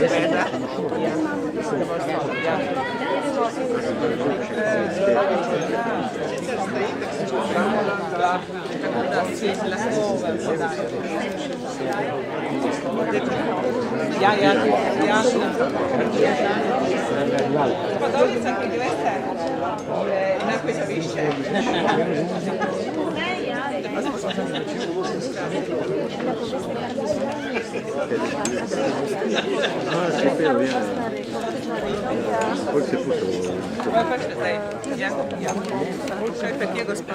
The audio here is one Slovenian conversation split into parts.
Beda. Ja, Podobnica koji dveste, enako je za više. Kakve je gospa?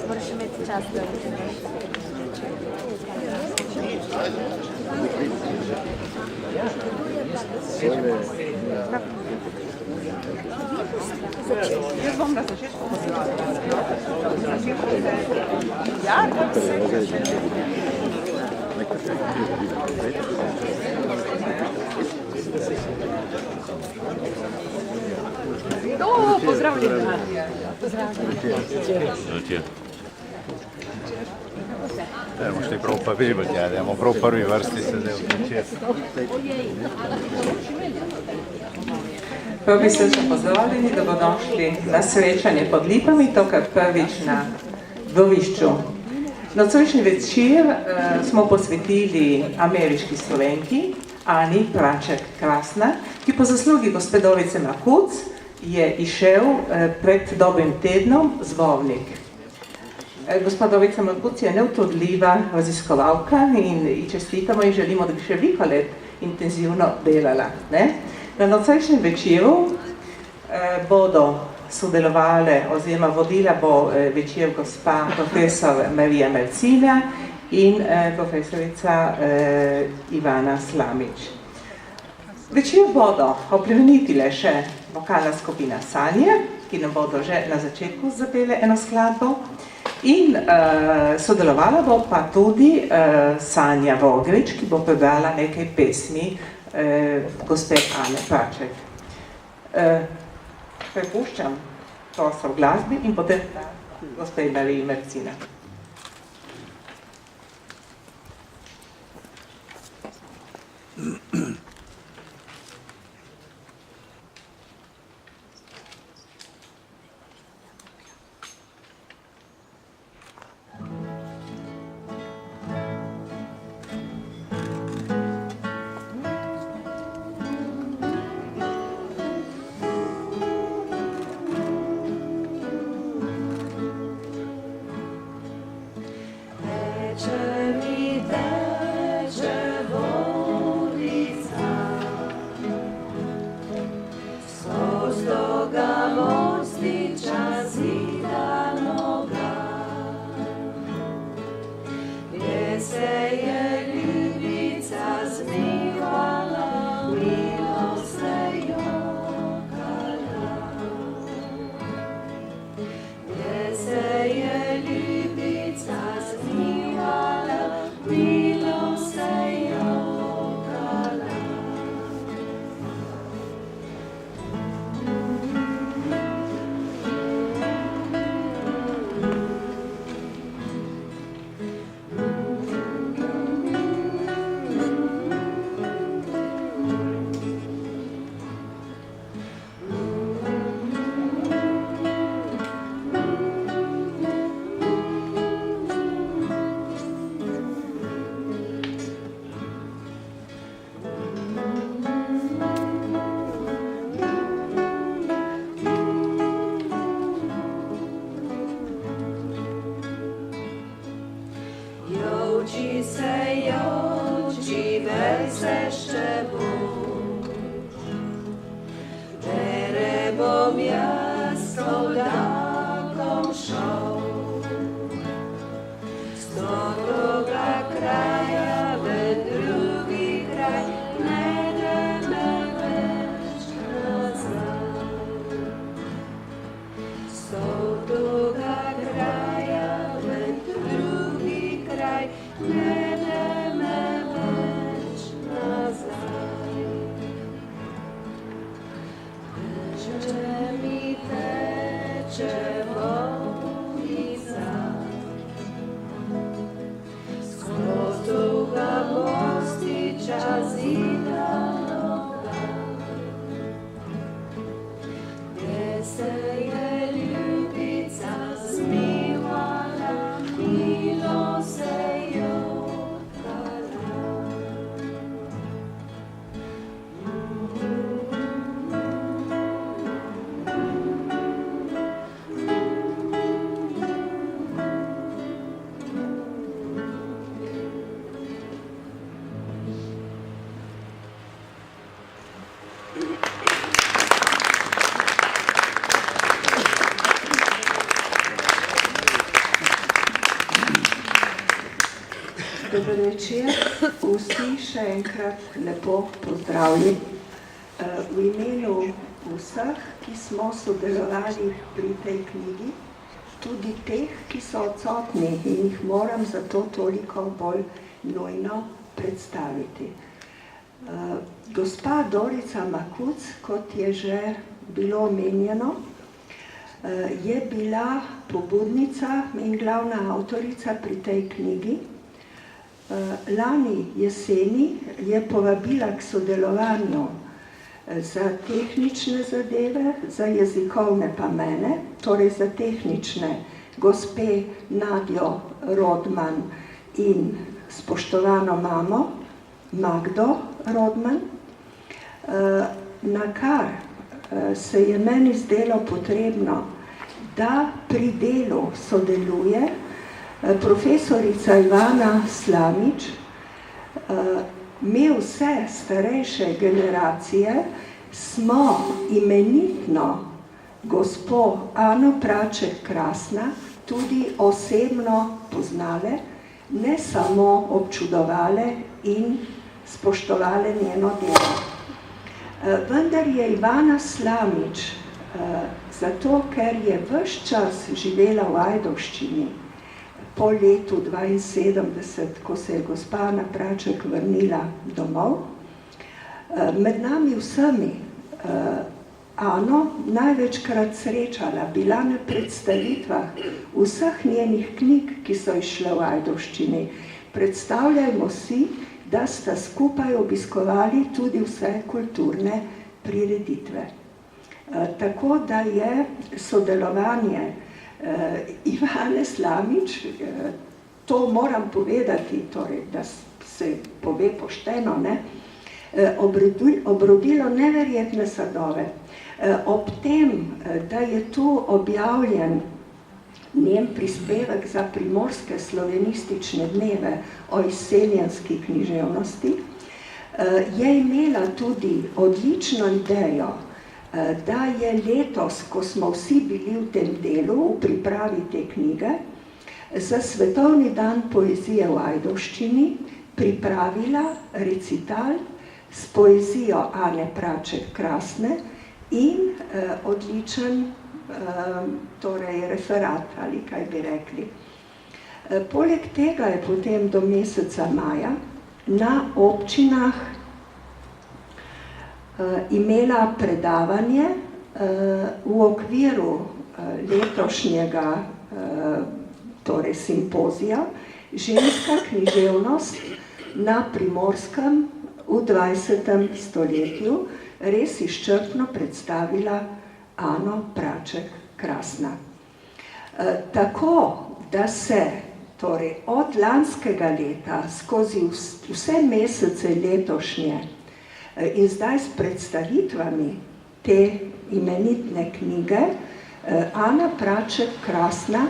Moraš imeti čas da Jaz bom na začetku pozvala. Ja, tako se pozdravljeni. Možete prav pa videti, da imamo prav prvi vrsti sedel. Prav bi se pozdravljeni, da bodo šli na srečanje pod lipami, tokrat prvič na dvorišču. Nocojšnji večer smo posvetili ameriški Slovenki Ani Praček-Krasna, ki po zaslugi gospodovice Makuc je išel pred dobrim tednom zbornik. Gospodovica Makuc je neutrudljiva raziskovalka in čestitamo in želimo, da bi še veliko let intenzivno delala. Na nocojšnjem večeru bodo sodelovali oziroma vodila bo večer gospa profesor Marija Mercina in profesorica Ivana Slamič. Večer bodo oplemenitile še vokalna skupina Sanje, ki nam bodo že na začetku zapele eno skladbo, in sodelovala bo pa tudi Sanja Vogrič, ki bo prebrala nekaj pesmi gospe Ane Praček. Prepuščam prostor v glasbi in potem gospe Mariji Mercina. Druga kraja, drugi Dober večer, vsi še enkrat lepo pozdravljeni. V imenu vseh, ki smo sodelovali pri tej knjigi, tudi teh, ki so odsotni in jih moram zato toliko bolj nujno predstaviti. Gospa Dorica Makuc, kot je že bilo omenjeno, je bila pobudnica in glavna avtorica pri tej knjigi. Lani jeseni je povabila k sodelovanju za tehnične zadeve, za jezikovne pa mene, torej za tehnične gospe Nadjo Rodman in spoštovano mamo Magdo Rodman, na kar se je meni zdelo potrebno, da pri delu sodeluje profesorica Ivana Slamič. Mi vse starejše generacije smo imenitno gospo Ano Praček Krasna tudi osebno poznale, ne samo občudovale in spoštovale njeno delo. Vendar je Ivana Slamič, zato ker je ves čas živela v Ajdovščini, po letu 1972, ko se je gospa Ana Praček vrnila domov, med nami vsemi Ano največkrat srečala, bila na predstavitvah vseh njenih knjig, ki so izšle v Ajdovščini. Predstavljajmo si, da sta skupaj obiskovali tudi vse kulturne prireditve. Tako da je sodelovanje Ivane Slamič, to moram povedati, torej, da se pove pošteno, obrodilo neverjetne sadove. Ob tem, da je tu objavljen njen prispevek za primorske slovenistične dneve o izseljenski književnosti, je imela tudi odlično idejo, da je letos, ko smo vsi bili v tem delu, v pripravi te knjige, za Svetovni dan poezije v Ajdovščini pripravila recital s poezijo Ane Praček Krasne in odličen torej referat, ali kaj bi rekli. Poleg tega je potem do meseca maja na občinah imela predavanje v okviru letošnjega torej simpozija Ženska književnost na Primorskem v 20. stoletju, res izčrpno predstavila Ano Praček Krasna. Tako, da se torej od lanskega leta skozi vse mesece letošnje in zdaj s predstavitvami te imenitne knjige Ana Praček Krasna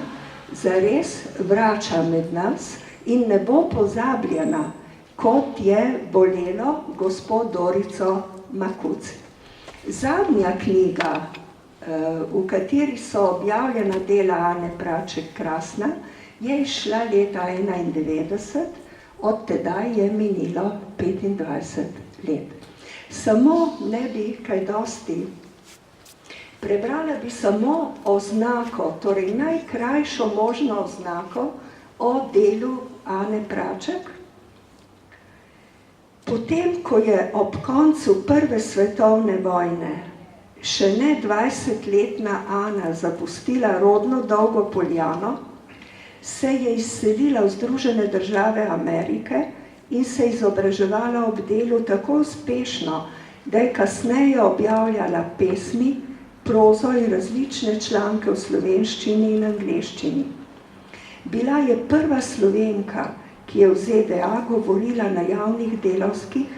zares vrača med nas in ne bo pozabljena, kot je bolelo gospod Dorico Makuc. Zadnja knjiga, v kateri so objavljena dela Ane Praček Krasna, je izšla leta 1991, od tedaj je minilo 25 let. Samo ne bi kaj dosti. Prebrala bi samo oznako, torej najkrajšo možno oznako o delu Ane Praček. Potem, ko je ob koncu Prve svetovne vojne še ne 20-letna Ana zapustila rodno Dolgo Poljano, se je izselila v Združene države Amerike in se izobraževala ob delu tako uspešno, da je kasneje objavljala pesmi, prozo in različne članke v slovenščini in angleščini. Bila je prva Slovenka, ki je v ZDA govorila na javnih delavskih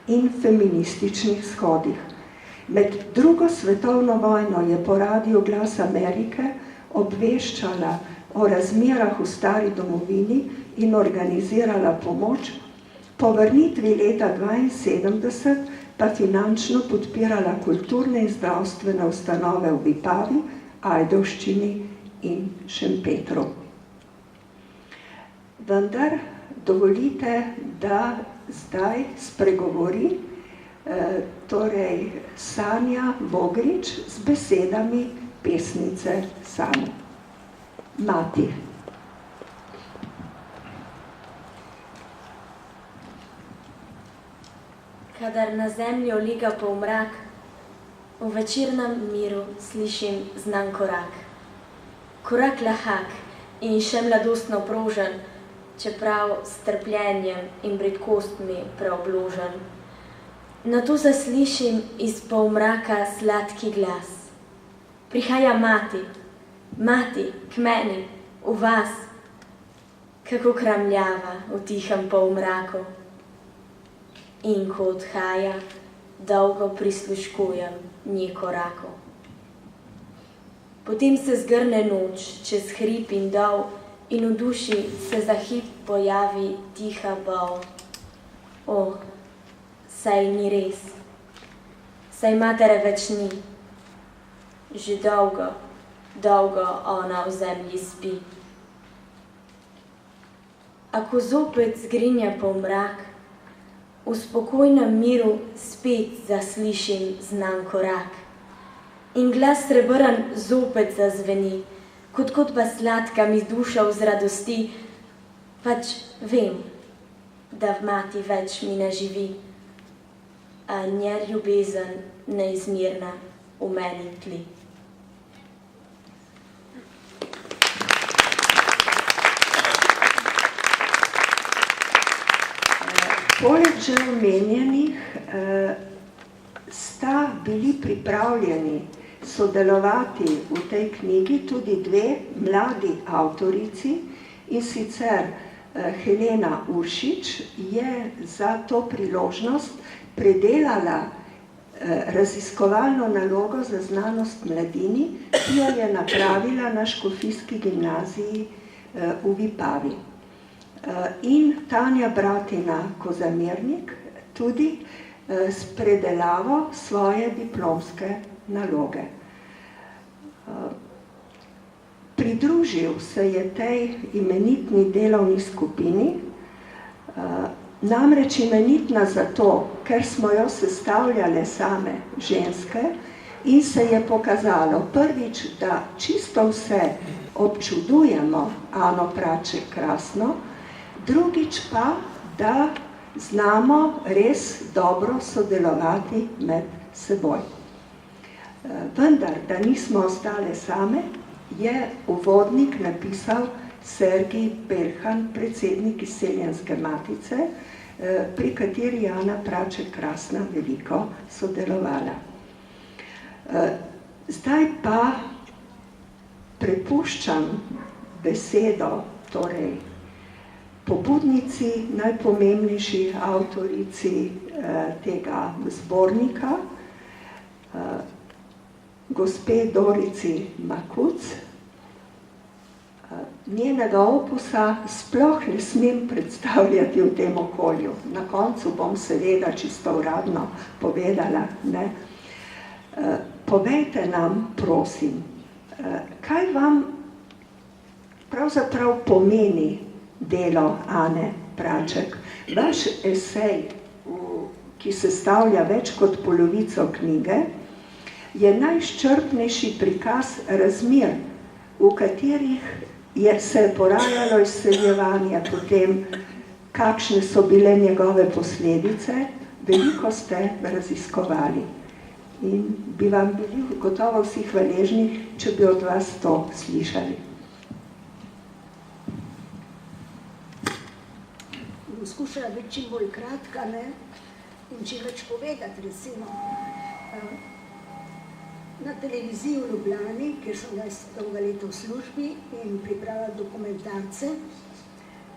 in feminističnih shodih. Med drugo svetovno vojno je po radiu Glas Amerike obveščala o razmerah v stari domovini in organizirala pomoč, po vrnitvi leta 1972 pa finančno podpirala kulturne in zdravstvene ustanove v Vipavi, Ajdovščini in Šempetru. Vendar dovolite, da zdaj spregovori torej Sanja Vogrič z besedami pesnice Sanje. Mati. Kadar na zemljo liga polmrak, v večernem miru slišim znan korak. Korak lahak in še mladostno prožen, čeprav s trpljenjem in bridkostmi preobložen. Nato zaslišim iz polmraka sladki glas. Prihaja mati, mati, k meni, v vas, kako kramljava v tihem polmraku. In ko odhaja, dolgo prisluškujem nje koraku. Potem se zgrne noč čez hrib in dol in v duši se za hip pojavi tiha bol. O, saj ni res, saj matere več ni. Že dolgo, dolgo ona v zemlji spi. A ko zopet zgrinja polmrak, v spokojnem miru spet zaslišim znan korak. In glas srebrn zopet zazveni, kot pa sladka mi duša vzradosti, pač vem, da v mati več mi ne živi, a njer ljubezen neizmerna v meni tli. Poleg že omenjenih sta bili pripravljeni sodelovati v tej knjigi tudi dve mladi avtorici, in sicer Helena Uršič je za to priložnost predelala raziskovalno nalogo za znanost mladini, ki jo je napravila na Škofijski gimnaziji v Vipavi. In Tanja Bratina Kozamernik tudi s predelavo svoje diplomske naloge. Pridružil se je tej imenitni delovni skupini, namreč imenitna zato, ker smo jo sestavljale same ženske in se je pokazalo prvič, da čisto vse občudujemo Ano Praček Krasno, drugič pa, da znamo res dobro sodelovati med seboj. Vendar, da nismo ostale same, je uvodnik napisal Sergij Pelhan, predsednik Izseljenske matice, pri kateri je Ana Praček Krasna veliko sodelovala. Zdaj pa prepuščam besedo, torej pobudnici, najpomembnejši avtorici tega zbornika, gospe Dorici Makuc. Njenega opusa sploh ne smem predstavljati v tem okolju. Na koncu bom seveda čisto uradno povedala, ne. Povejte nam, prosim, kaj vam pravzaprav pomeni delo Ane Praček. Vaš esej, ki sestavlja več kot polovico knjige, je najizčrpnejši prikaz razmer, v katerih se je porajalo izseljevanje, potem kakšne so bile njegove posledice, veliko ste raziskovali. In bi vam bili gotovo vsi hvaležni, če bi od vas to slišali. Skušala biti čim bolj kratka, ne? In čim več povedati, recimo. Na televiziji v Ljubljani, kjer sem dolga leta v službi in pripravila dokumentarce,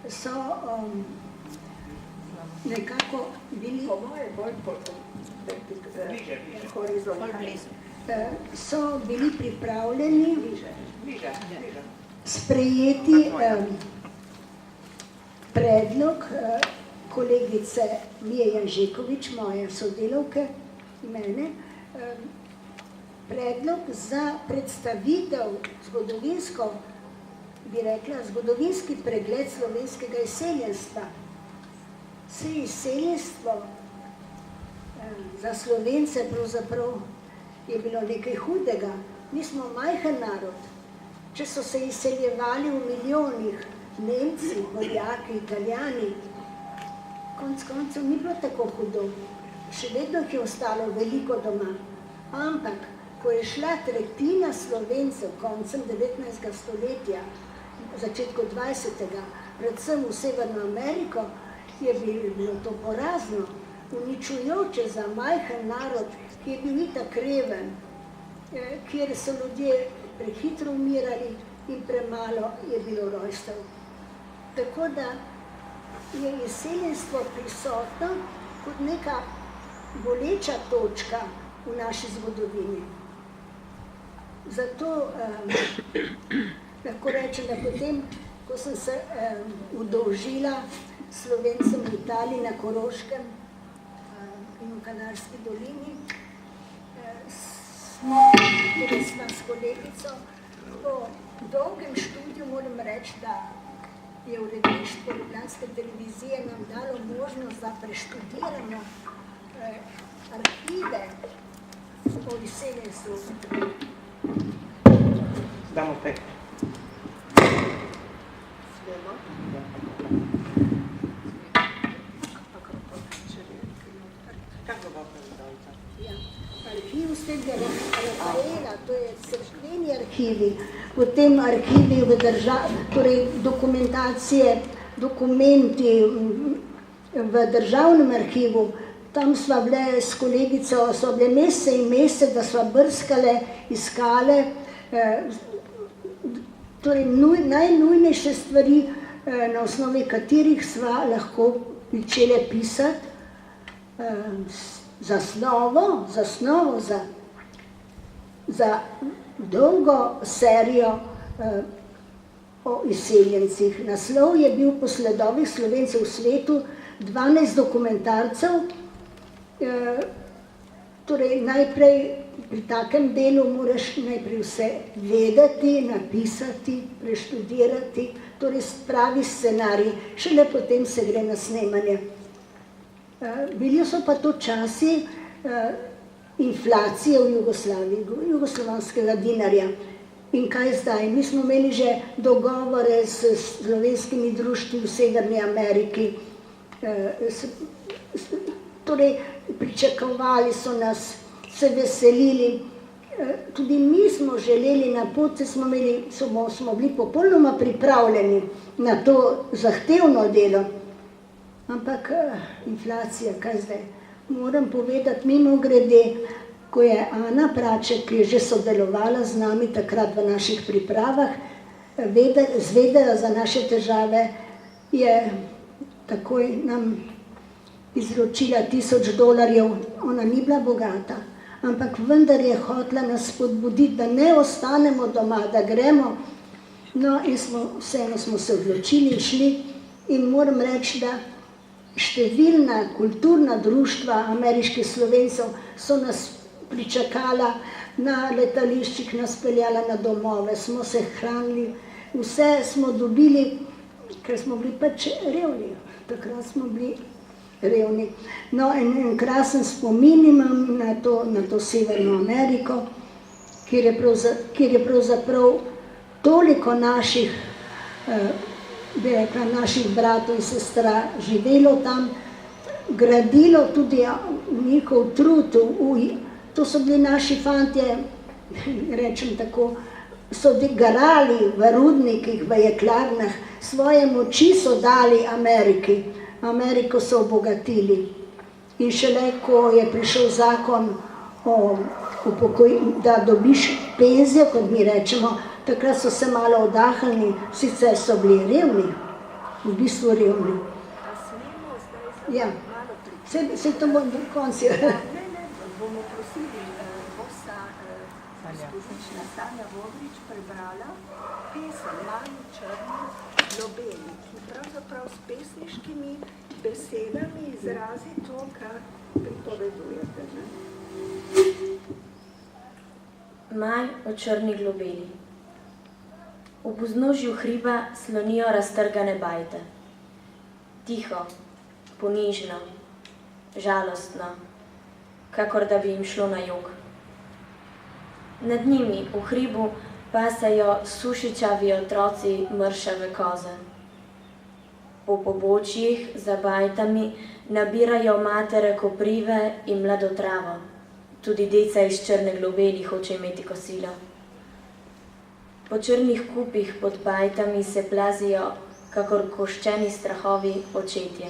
so nekako bili so bili pripravljeni sprejeti predlog kolegice Mije Janžekovič, moje sodelavke, mene, predlog za predstavitev zgodovinsko, bi rekla, zgodovinski pregled slovenskega izseljenstva. Vse izseljenstvo za Slovence pravzaprav je bilo nekaj hudega. Mi smo majhen narod. Če so se izseljevali v milijonih, Nemci, Poljaki, Italijani, konec koncev ni bilo tako hudo. Še vedno je ostalo veliko doma. Ampak, ko je šla tretjina Slovencev koncem 19. stoletja, v začetku 20. predvsem v Severno Ameriko, je bilo to porazno, uničujoče za majhen narod, ki je bil itak reven, kjer so ljudje prehitro umirali in premalo je bilo rojstev. Tako da je izseljenstvo prisotno kot neka boleča točka v naši zgodovini. Zato lahko rečem, da potem, ko sem se udolžila Slovencem v Italiji na Koroškem in v Kanarski dolini, sva s kolegico po dolgem študiju, moram reči, da je uredništvo Ljubljanske televizije nam dalo možnost, da preštudiramo arhive o izseljenstvu. Damo tek. Arhiv Svetega Rafaela, to je crkveni arhivi, potem arhivi torej dokumentacije, dokumenti v državnem arhivu. Tam sva bile s kolegico, so bile mesece in mesece, da sva brskale, iskale, torej najnujnejše stvari, na osnovi katerih sva lahko pričele pisati, zasnovo za dolgo serijo o izseljencih. Naslov je bil Po sledovih Slovencev v svetu, 12 dokumentarcev. Torej, najprej pri takem delu moraš najprej vse vedeti, napisati, preštudirati, torej pravi scenarij, šele potem se gre na snemanje. Bili so pa to časi inflacije v Jugoslaviji, jugoslovanskega dinarja. In kaj zdaj? Mi smo imeli že dogovore s slovenskimi društvi v Severni Ameriki, torej pričakovali so nas, se veselili. Tudi mi smo želeli na pot, smo bili popolnoma pripravljeni na to zahtevno delo. Ampak inflacija, kaj zdaj? Moram povedati mimogrede, ko je Ana Praček, ki je že sodelovala z nami takrat v naših pripravah, zvedela za naše težave, je takoj nam izročila $1000. Ona ni bila bogata, ampak vendar je hotela nas spodbuditi, da ne ostanemo doma, da gremo. No, in vseeno smo se odločili in šli in moram reči, da številna kulturna društva ameriških Slovencev so nas pričakala na letališčih, nas peljala na domove, smo se hranili, vse smo dobili, ker smo bili pač revni, takrat smo bili revni. No, en krasen spomin imam na to Severno Ameriko, kjer je pravzaprav toliko naših bi rekla, naših bratov in sestra živelo tam, gradilo tudi njihov trud. To so bili naši fantje, rečem tako, so garali v rudnikih, v jeklarnah, svoje moči so dali Ameriki. Ameriko so obogatili. In šele, ko je prišel zakon, da dobiš penzijo, kot mi rečemo, takrat so se malo oddahnili, sicer so bili revni, v bistvu revni. Ja, se to bo do konca. Bomo prosili gosta izkušnja Sanja Vogrič prebrala pesem Mali črni globeli, ki pravzaprav s pesniškimi besedami izrazi to, kar pripovedujete. Maj o črni globeli. V vznožju hriba slonijo raztrgane bajte. Tiho, ponižno, žalostno, kakor da bi jim šlo na jok. Nad njimi v hribu pasajo sušičavi otroci mršave koze. Po pobočjih za bajtami nabirajo matere koprive in mlado travo. Tudi deca iz črne globeli hoče imeti kosilo. Po črnih kupih pod bajtami se plazijo, kakor koščeni strahovi, očetje.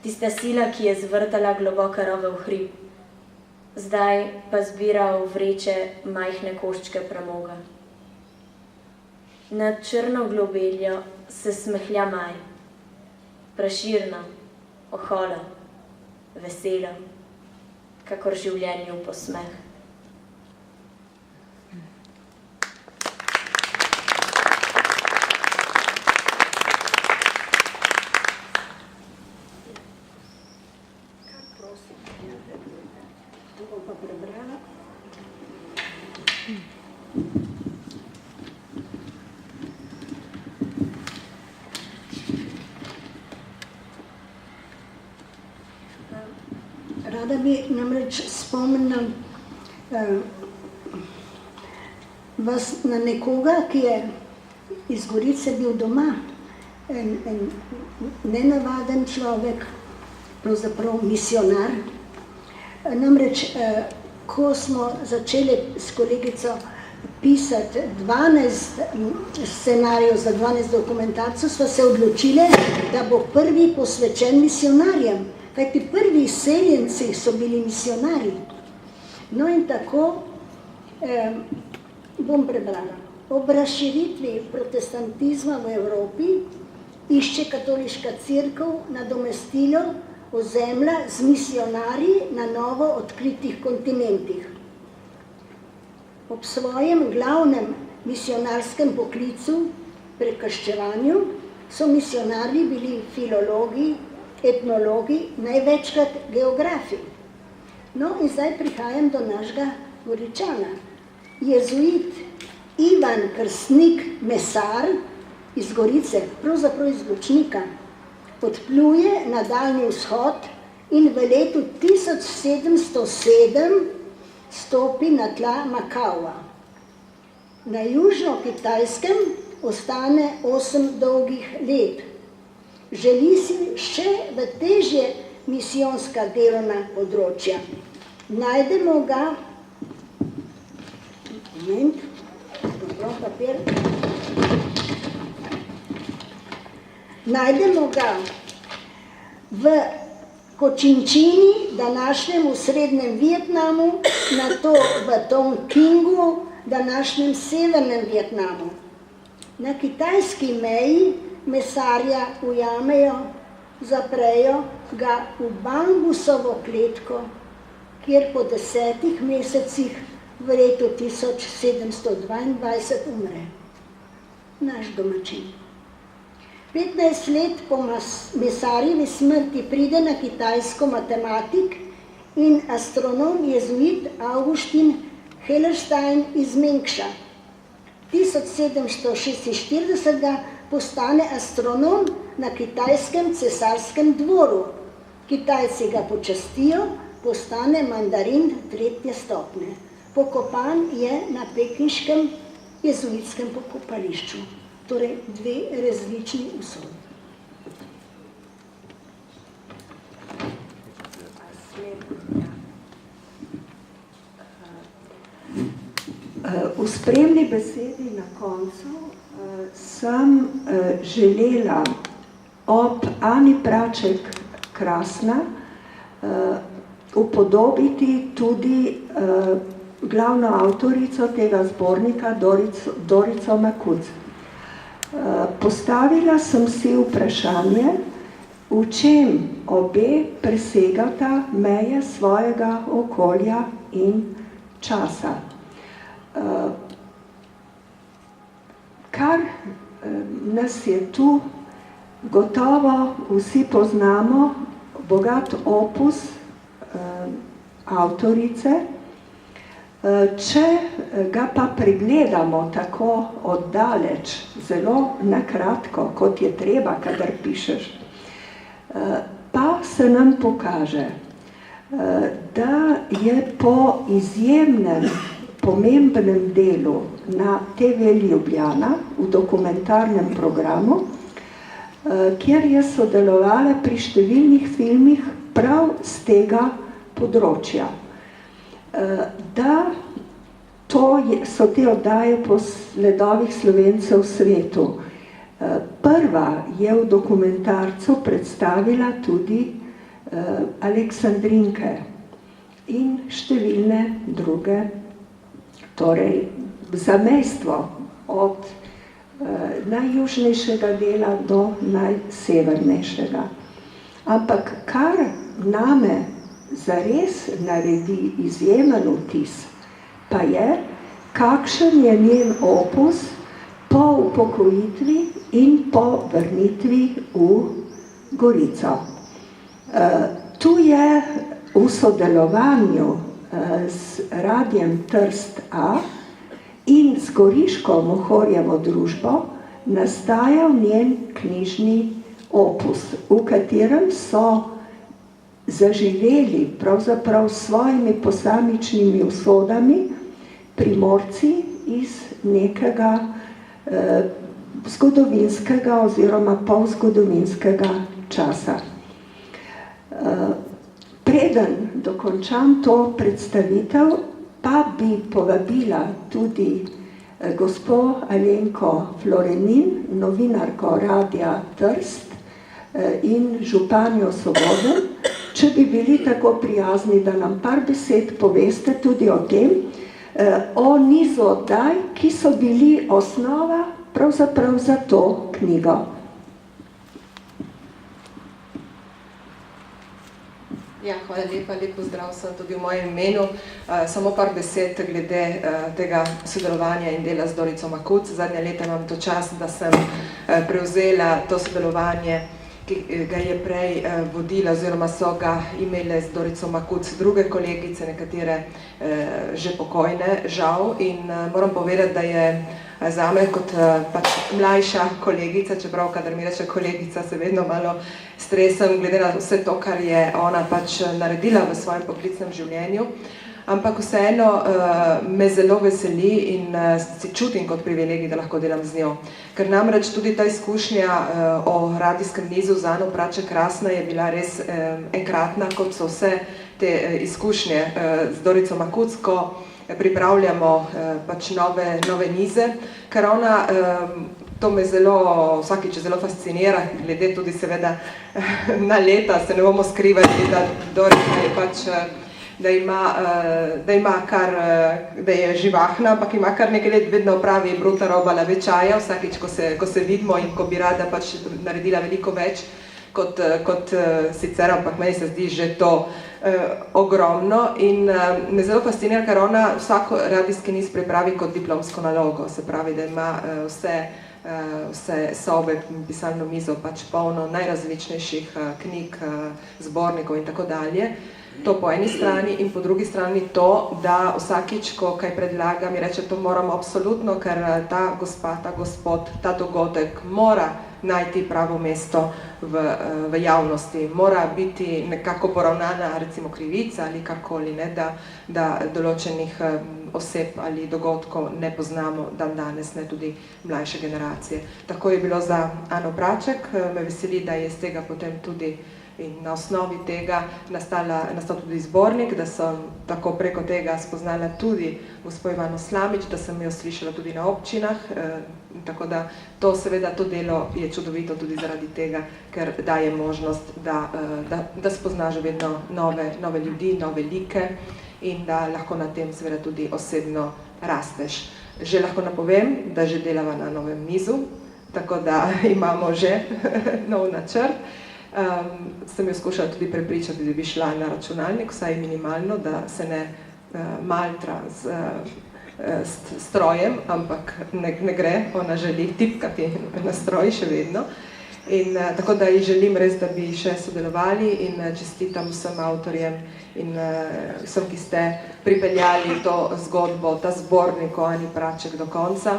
Tista sila, ki je zvrtala globoke rove v hrib, zdaj pa zbira v vreče majhne koščke premoga. Nad črno globeljo se smehlja maj, preširno, oholo, veselo, kakor življenju posmeh. Rada bi namreč spomnila vas na nekoga, ki je iz Gorice bil doma, en nenavaden človek, pravzaprav misionar. Namreč, ko smo začeli s kolegico pisati 12 scenarijev za 12 dokumentarcev, sva se odločili, da bo prvi posvečen misionarjem. Kajti prvi izseljenci so bili misionarji. No in tako bom prebrala. Ob razširitvi protestantizma v Evropi išče katoliška cerkev nadomestilo ozemlja z misionarji na novo odkritih kontinentih. Ob svojem glavnem misionarskem poklicu, prekrščevanju, so misionarji bili filologi, etnologi, največkrat geografi. No in zdaj prihajam do našega Goričana. Jezuit Ivan Krstnik Mesar iz Gorice, pravzaprav iz Lučnika, odpluje na daljni vzhod in v letu 1707 stopi na tla Makaua. Na južno-kitajskem ostane 8 dolgih let. Želi si še v težje misijonska delovna področja. Najdemo ga, v Kočinčini, današnjem v srednjem Vietnamu, nato v Tongkingu, današnjem severnem Vietnamu. Na kitajski meji mesarja ujamejo, zaprejo ga v bambusovo kletko, kjer po 10 mesecih v letu 1722 umre. Naš domačin. 15 let po mesarjevi smrti pride na Kitajsko matematik in astronom jezuit Augustin Hellerstein iz Mengša. 1746 postane astronom na kitajskem cesarskem dvoru. Kitajci ga počastijo, postane mandarin 3. stopnje. Pokopan je na pekinškem jezuitskem pokopališču. torej dve različni usodi. V spremni besedi na koncu sem želela ob Ani Praček Krasna upodobiti tudi glavno avtorico tega zbornika Dorico Makuc. Postavila sem si vprašanje, v čem obe presegata meje svojega okolja in časa. Kar nas je tu, gotovo vsi poznamo bogat opus avtorice. Če ga pa pregledamo tako oddaleč, zelo nakratko, kot je treba, kadar pišeš, pa se nam pokaže, da je po izjemnem pomembnem delu na TV Ljubljana v dokumentarnem programu, kjer je sodelovala pri številnih filmih prav z tega področja. Da so te oddaje po sledovih Slovencev v svetu. Prva je v dokumentarcu predstavila tudi Aleksandrinke in številne druge, torej zamejstvo od najjužnejšega dela do najsevernejšega. Ampak kar name zares naredi izjemen vtis, pa je, kakšen je njen opus po upokojitvi in po vrnitvi v Gorico. Tu je v sodelovanju z Radiem Trst A in z Goriško Mohorjevo družbo nastajal njen knjižni opus, v katerem so zaživeli pravzaprav s svojimi posamičnimi usodami Primorci iz nekega zgodovinskega oziroma polzgodovinskega časa. Preden dokončam to predstavitev, pa bi povabila tudi gospo Alenko Florenin, novinarko Radia Trst in županjo Soboden, če bi bili tako prijazni, da nam par besed poveste tudi o tem, o nizu oddaj, ki so bili osnova pravzaprav za to knjigo. Ja, hvala lepa, lep pozdrav sem tudi v mojem imenu. Samo par besed glede tega sodelovanja in dela z Dorico Makuc. Zadnja leta imam to čast, da sem prevzela to sodelovanje, ki ga je prej vodila oziroma so ga imele z Dorico Makuc druge kolegice, nekatere že pokojne, žal. In moram povedati, da je zame kot pač mlajša kolegica, čeprav kadar mi reče kolegica, se vedno malo stresem, glede na vse to, kar je ona pač naredila v svojem poklicnem življenju. Ampak vseeno me zelo veseli in si čutim kot privilegij, da lahko delam z njo. Ker namreč tudi ta izkušnja o radijskem nizu z Ano Praček Krasna je bila res enkratna, kot so vse te izkušnje z Dorico Makuc, ko pripravljamo pač nove nize, ker ona, to me vsakič zelo fascinira, glede tudi seveda na leta, se ne bomo skrivati, da Dorica je pač, da je živahna, ampak ima kar nekaj let, vedno pravi bruta roba lavečaja, vsakič, ko se vidimo in ko bi rada pač naredila veliko več kot sicer, ampak meni se zdi že to ogromno in me zelo fascinira, ker ona vsako radijski niz pripravi kot diplomsko nalogo, se pravi, da ima vse sobe, pisalno mizo pač polno najrazličnejših knjig, zbornikov in tako dalje. To po eni strani in po drugi strani to, da vsakič, ko kaj predlaga, mi reče, to moramo absolutno, ker ta gospa, ta gospod, ta dogodek mora najti pravo mesto v javnosti. Mora biti nekako poravnana recimo krivica ali karkoli, ne, da določenih oseb ali dogodkov ne poznamo dan danes, ne tudi mlajše generacije. Tako je bilo za Ano Praček, me veseli, da je iz tega potem tudi in na osnovi tega nastal tudi zbornik, da sem tako preko tega spoznala tudi gospo Ivano Slamič, da sem jo slišala tudi na občinah, tako da to seveda to delo je čudovito tudi zaradi tega, ker daje možnost, da spoznaš vedno nove ljudi, nove like in da lahko na tem seveda tudi osebno rasteš. Že lahko napovem, da že delava na novem nizu, tako da imamo že nov načrt. Sem jo skušala tudi prepričati, da bi šla na računalnik, vsaj minimalno, da se ne maltra s strojem, ampak ne gre, ona želi tipkati na stroj še vedno. In tako da ji želim res, da bi še sodelovali in čestitam vsem avtorjem in vsem, ki ste pripeljali to zgodbo, ta zbornik o Ani Praček do konca.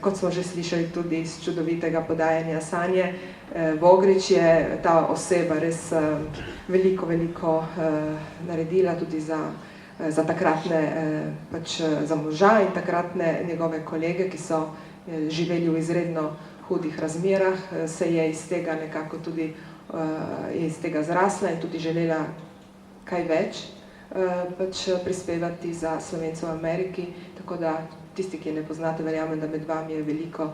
Kot smo že slišali tudi iz čudovitega podajanja Sanje, Vogrič je ta oseba res veliko naredila tudi za takratne, pač za moža in takratne njegove kolege, ki so živeli v izredno hudih razmerah, se je iz tega nekako tudi iz tega zrasla in tudi želela kaj več pač prispevati za Slovence v Ameriki, tako da tisti, ki je ne poznate, verjamem, da med vami je veliko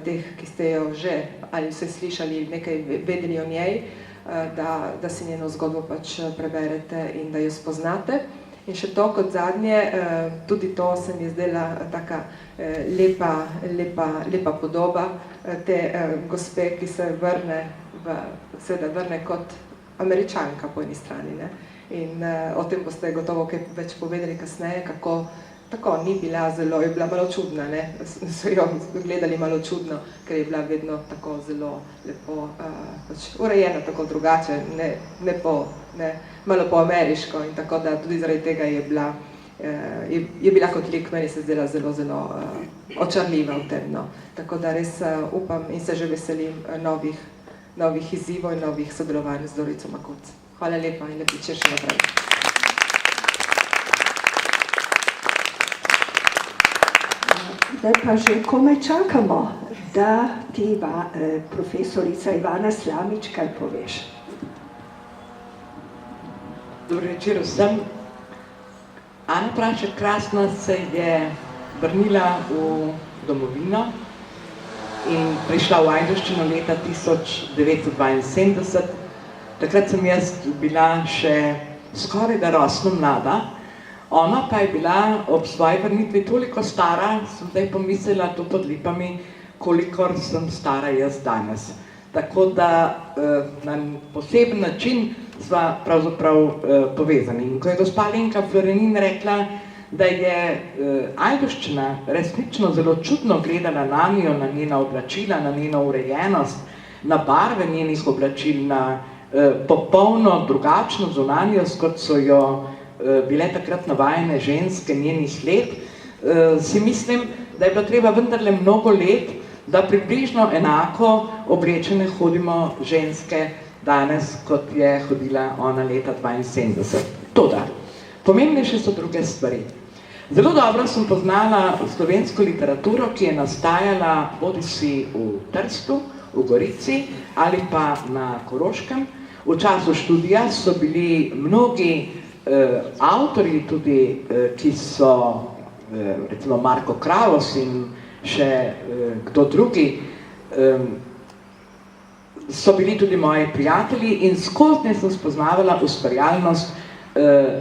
teh, ki ste jo že ali vse slišali, nekaj vedeli o njej, da si njeno zgodbo pač preberete in da jo spoznate. In še to kot zadnje, tudi to se mi je zdela taka lepa podoba te gospe, ki se vrne kot Američanka po eni strani, ne? In o tem boste gotovo kaj več povedali kasneje, kako tako ni bila zelo, je bila malo čudna, ne? So jo gledali malo čudno, ker je bila vedno tako zelo lepo pač urejena, tako drugače, malo po ameriško in tako da tudi zaradi tega je bila kot lik, meni se zdela zelo očarljiva v tem, no. Tako da res upam in se že veselim novih izzivov in novih sodelovanj z Dorico Makuc. Hvala lepa in lep večer še naprej. Zdaj pa že komaj čakamo, da ti profesorica Ivana Slamič kaj poveš. Dobro večer vsem. Ana Praček krasno se je vrnila v domovino in prišla v Ajdovščino leta 1972. Takrat sem jaz bila še skoraj da rosno mlada. Ona pa je bila ob svoji vrnitvi toliko stara, sem zdaj pomislila tu pod Lipami, kolikor sem stara jaz danes. Tako da na poseben način sva pravzaprav povezani. In ko je gospa Lenka Florenin rekla, da je Ajdovščina resnično zelo čudno gledala na njo, na njena oblačila, na njeno urejenost, na barve njenih oblačil, na popolno drugačno zunanjost, kot so jo bile takrat navajene ženske njenih let, si mislim, da je bilo treba vendarle mnogo let, da približno enako oblečene hodimo ženske danes, kot je hodila ona leta 72. Toda, pomembnejše so druge stvari. Zelo dobro sem poznala slovensko literaturo, ki je nastajala bodisi v Trstu, v Gorici ali pa na Koroškem. V času študija so bili mnogi avtorji tudi, ki so, recimo Marko Kravos in še kdo drugi, so bili tudi moji prijatelji in skozi sem spoznavala ustvarjalnost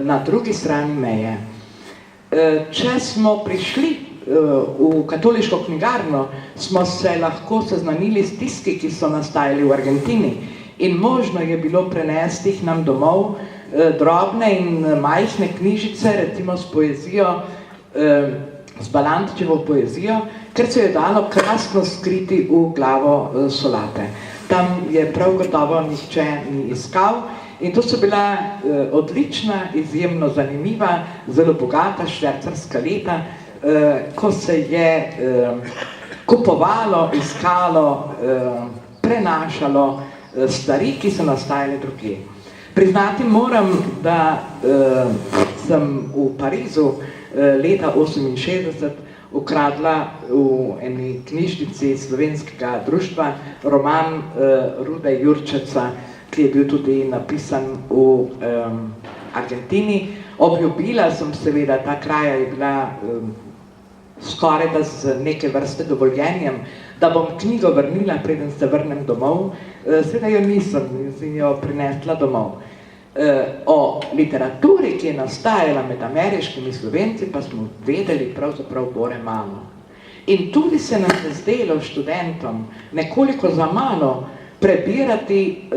na drugi strani meje. Če smo prišli v katoliško knjigarno, smo se lahko seznanili s tiski, ki so nastajali v Argentini in možno je bilo prenesti jih nam domov drobne in majhne knjižice, recimo s poezijo, s Balantičevo poezijo, ker se je dalo krasno skriti v glavo solate. Tam je prav gotovo nihče ni iskal in to so bila odlična, izjemno zanimiva, zelo bogata švercarska leta, ko kupovalo, iskalo, prenašalo stvari, ki so nastajale drugje. Priznati moram, da sem v Parizu leta 1968 ukradla v eni knjižnici slovenskega društva roman Rude Jurčeca, ki je bil tudi napisan v Argentini. Obljubila sem seveda, ta kraja je bila skoraj da z neke vrste dovoljenjem, da bom knjigo vrnila, preden se vrnem domov. Seveda jo nisem in jo prinesla domov. O literaturi, ki je nastajala med ameriškimi Slovenci, pa smo vedeli pravzaprav bore malo. In tudi se nam je zdelo študentom nekoliko za malo prebirati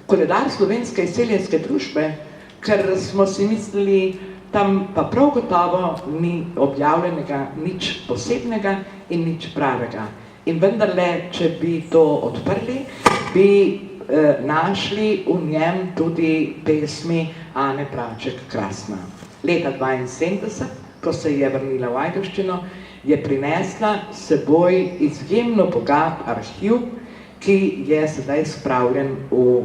koledar slovenske izseljenske družbe, ker smo si mislili, tam pa prav gotovo ni objavljenega nič posebnega in nič pravega. In vendarle, če bi to odprli, bi našli v njem tudi pesmi Ane Praček Krasna. Leta 1972, ko se je vrnila v Ajdovščino, je prinesla s seboj izjemno bogat arhiv, ki je sedaj spravljen v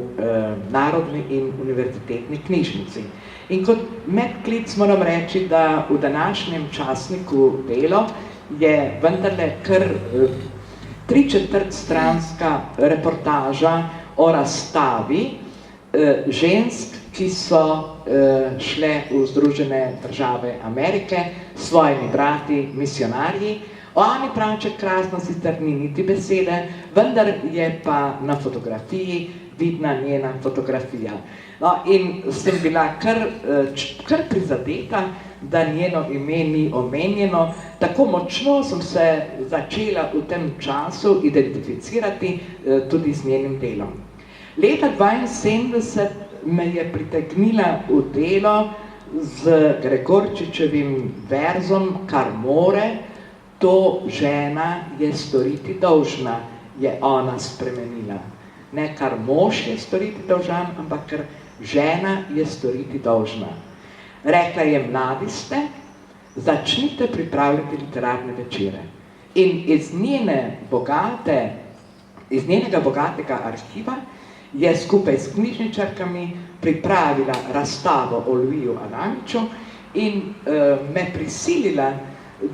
Narodni in univerzitetni knjižnici. In kot medklic moram reči, da v današnjem časniku Delo je vendarle kar 3/4 stranska reportaža o razstavi žensk, ki so šle v Združene države Amerike s svojimi brati, misionarji. O Ani Praček Krasna sicer ni niti besede, vendar je pa na fotografiji vidna njena fotografija. No, in sem bila kar prizadeta, da njeno ime ni omenjeno. Tako močno sem se začela v tem času identificirati tudi z njenim delom. Leta 1972 me je pritegnila v Delo z Gregorčičevim verzom Kar more, to žena je storiti dolžna, je ona spremenila. Ne kar mož je storiti dolžan, ampak kar žena je storiti dolžna. Rekla je, mladi ste, začnite pripravljati literarne večere. In iz njenega bogatega arhiva je skupaj s knjižničarkami pripravila razstavo o Luiju Adamiču in me prisilila,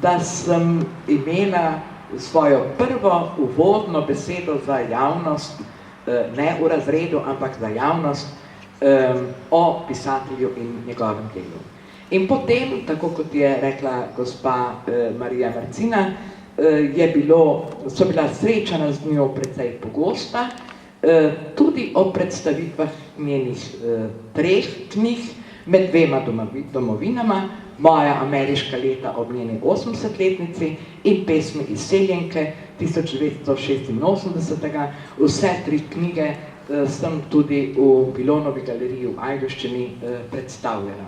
da sem imela svojo prvo uvodno besedo za javnost, ne v razredu, ampak za javnost, o pisatelju in njegovem delu. In potem, tako kot je rekla gospa Marija Marcina, so bila srečana z njo precej pogosta, tudi o predstavitvah njenih 3 knjig med 2 domovinama, Moja ameriška leta ob njeni 80-letnici in Pesmi izseljenke 1986. Vse 3 knjige sem tudi v Bilonovi galeriji v Ajdovščini predstavljala.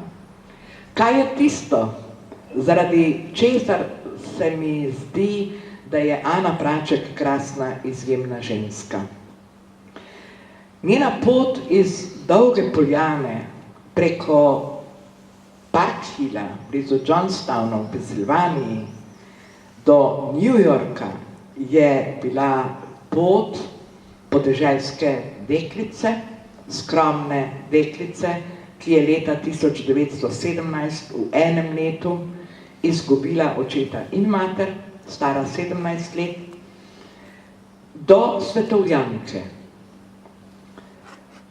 Kaj je tisto, zaradi česar se mi zdi, da je Ana Praček Krasna izjemna ženska? Njena pot iz Dolge Poljane preko Park Hilla, blizu Johnstowna v Pensilvaniji, do New Yorka je bila pot podeželske deklice, skromne deklice, ki je leta 1917 v enem letu izgubila očeta in mater, stara 17 let, do svetovljanke.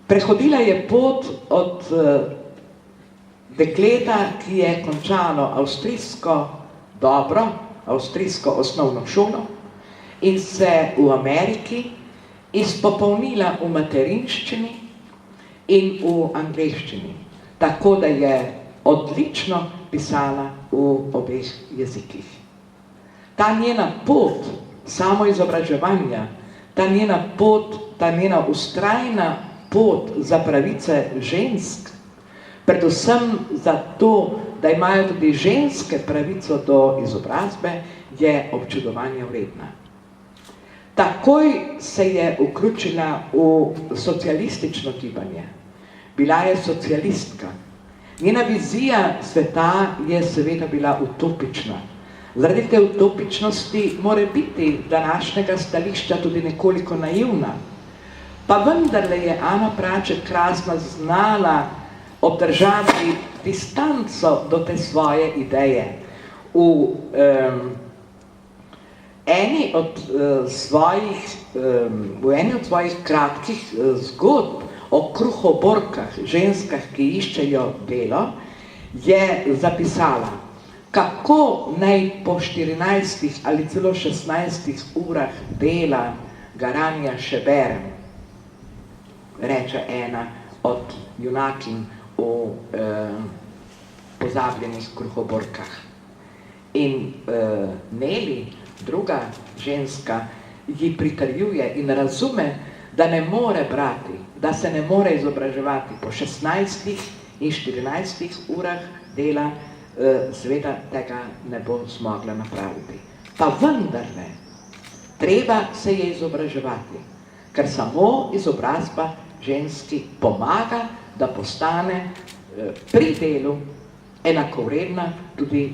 Prehodila je pot od dekleta, ki je končalo avstrijsko osnovno šolo in se v Ameriki izpopolnila v materinščini in v angleščini, tako da je odlično pisala v obeh jezikih. Ta njena pot samoizobraževanja, ta njena vztrajna pot za pravice žensk, predvsem za to, da imajo tudi ženske pravico do izobrazbe, je občudovanja vredna. Takoj se je vključila v socialistično gibanje. Bila je socialistka. Njena vizija sveta je seveda bila utopična. Zaradi te utopičnosti mora biti današnjega stališča tudi nekoliko naivna. Pa vendarle je Ana Praček Krasna znala obdržati distanco do te svoje ideje. V eni od svojih kratkih zgodb o kruhoborkah, ženskah, ki iščejo delo, je zapisala, kako naj po 14 ali celo 16 urah dela garanja še berem, reče ena od junakinj v pozabljenih kruhoborkah. In Neli, druga ženska, ji pritrjuje in razume, da ne more brati, da se ne more izobraževati po 16 in 14 urah dela, seveda tega ne bo zmogla napraviti. Pa vendarle, treba se je izobraževati, ker samo izobrazba ženski pomaga, da postane pri delu enakovredna tudi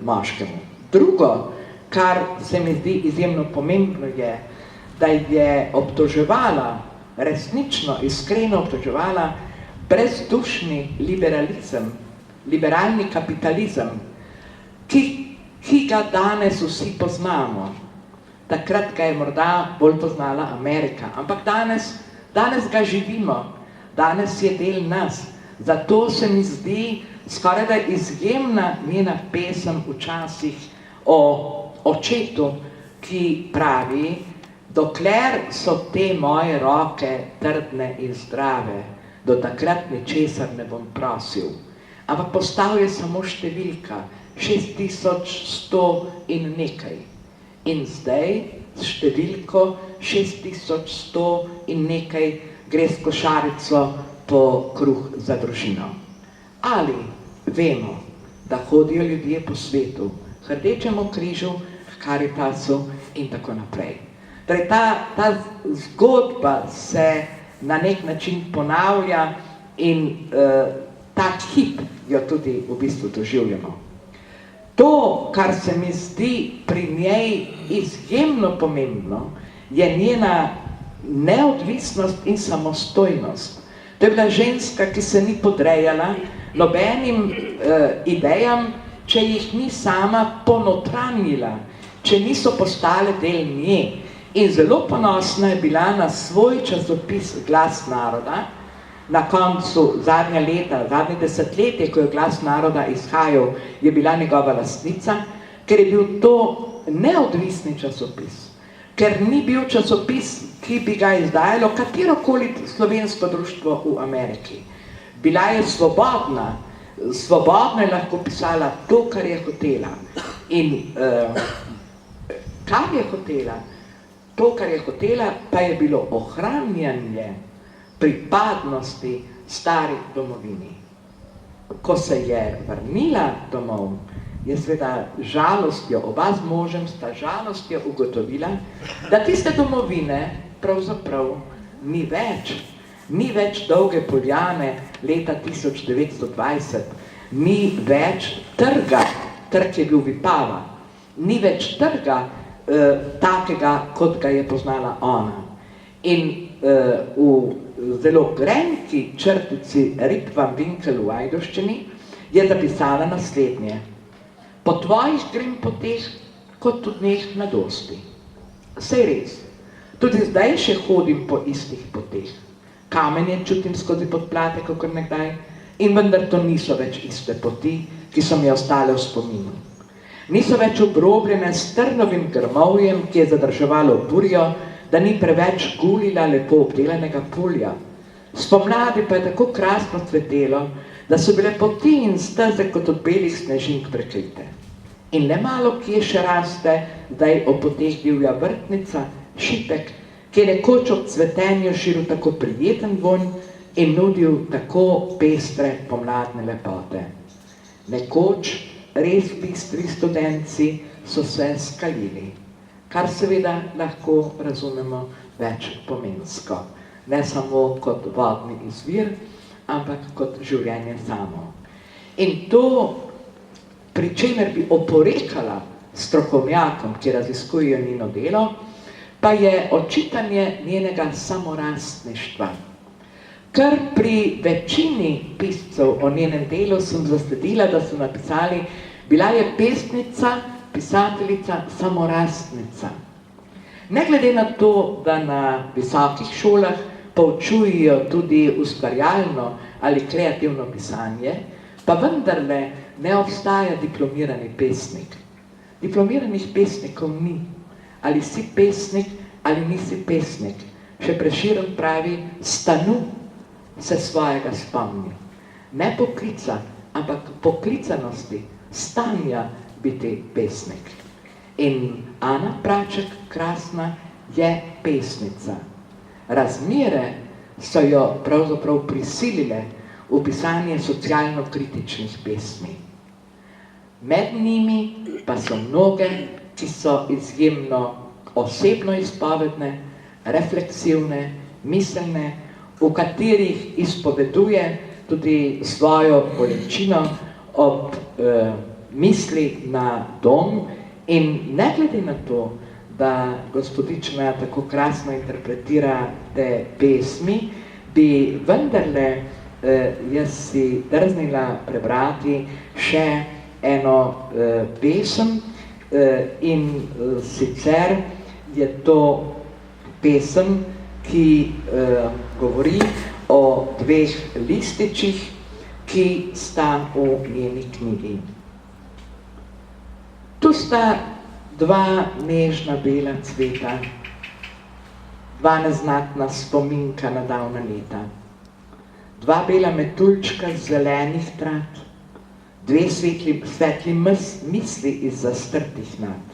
moškemu. Drugo, kar se mi zdi izjemno pomembno je, da je obtoževala, resnično, iskreno obtoževala brezdušni liberalizem, liberalni kapitalizem, ki ga danes vsi poznamo. Takrat ga je morda bolj poznala Amerika, ampak danes ga živimo, danes je del nas. Zato se mi zdi skoraj da izjemna njena pesem včasih o očetu, ki pravi, dokler so te moje roke trdne in zdrave, do takrat ničesar ne bom prosil. Ampak postal je samo številka, 6100 in nekaj. In zdaj s številko 6100 in nekaj gre s košarico po kruh za družino. Ali vemo, da hodijo ljudje po svetu, k Rdečemu križu, k Karitasu in tako naprej. Torej, ta zgodba se na nek način ponavlja in ta hip jo tudi v bistvu doživljamo. To, kar se mi zdi pri njej izjemno pomembno, je njena neodvisnost in samostojnost. To je bila ženska, ki se ni podrejala nobenim idejam, če jih ni sama ponotranjila, če niso postale del nje. In zelo ponosna je bila na svoj časopis Glas naroda, na koncu zadnje desetletje, ko je Glas naroda izhajal, je bila njegova lastnica, ker je bil to neodvisni časopis. Ker ni bil časopis, ki bi ga izdajalo katerokoli slovensko društvo v Ameriki. Bila je svobodna, svobodno je lahko pisala to, kar je hotela. In kar je hotela, to, kar je hotela, pa je bilo ohranjanje pripadnosti stari domovini. Ko se je vrnila domov, je seveda žalostjo, oba z možem sta žalostjo ugotovila, da tiste domovine pravzaprav ni več. Ni več Dolge Poljane leta 1920, ni več trga, trg je bil Vipava, ni več trga takega, kot ga je poznala ona. In v zelo grenki črtici Rip van Winkle v Ajdovščini je zapisala naslednje. Po tvojih grem poteh, kot v dneh mladosti. Sej res, tudi zdaj še hodim po istih poteh. Kamenje čutim skozi podplate, kakor nekdaj, in vendar to niso več iste poti, ki so mi ostale v spominu. Niso več obrobljene s trnovim grmovjem, ki je zadrževalo burjo, da ni preveč gulila lepo obdelanega polja. Spomladi pa je tako krasno cvetelo, da so bile poti in steze kot od belih snežink prekrite. In le malo kje še raste, zdaj ob poteh divja vrtnica, šipek, ki je nekoč ob cvetenju širil tako prijeten vonj in nudil tako pestre pomladne lepote. Nekoč res bistri studenci so se skalili, kar seveda lahko razumemo več pomensko. Ne samo kot vodni izvir, ampak kot življenje samo. In to, pri čemer bi oporekala strokovnjakom, ki raziskujejo njeno delo, pa je očitanje njenega samorastništva. Ker pri večini piscev o njenem delu sem zasledila, da so napisali, bila je pesnica, pisateljica, samorastnica. Ne glede na to, da na visokih šolah poučujejo tudi ustvarjalno ali kreativno pisanje, pa vendarle ne obstaja diplomirani pesnik. Diplomiranih pesnikov ni. Ali si pesnik, ali nisi pesnik. Še Prešeren pravi, stanu se svojega spomni. Ne poklica, ampak poklicanosti, stanja biti pesnik. In Ana Praček, krasna, je pesnica. Razmere so jo pravzaprav prisilile v pisanje socialno-kritičnih pesmi. Med njimi pa so mnoge, ki so izjemno osebno izpovedne, refleksivne, miselne, v katerih izpoveduje tudi svojo bolečino ob misli na dom in ne glede na to, da gospodična tako krasno interpretira te pesmi, bi vendarle jaz si drznila prebrati še eno pesem in sicer je to pesem, ki govori o dveh lističih, ki sta v njeni knjigi. Tu sta dva nežna bela cveta, dva neznatna spominka na davna leta, dva bela metuljčka z zelenih trat, dve svetli misli iz zastrtih nad,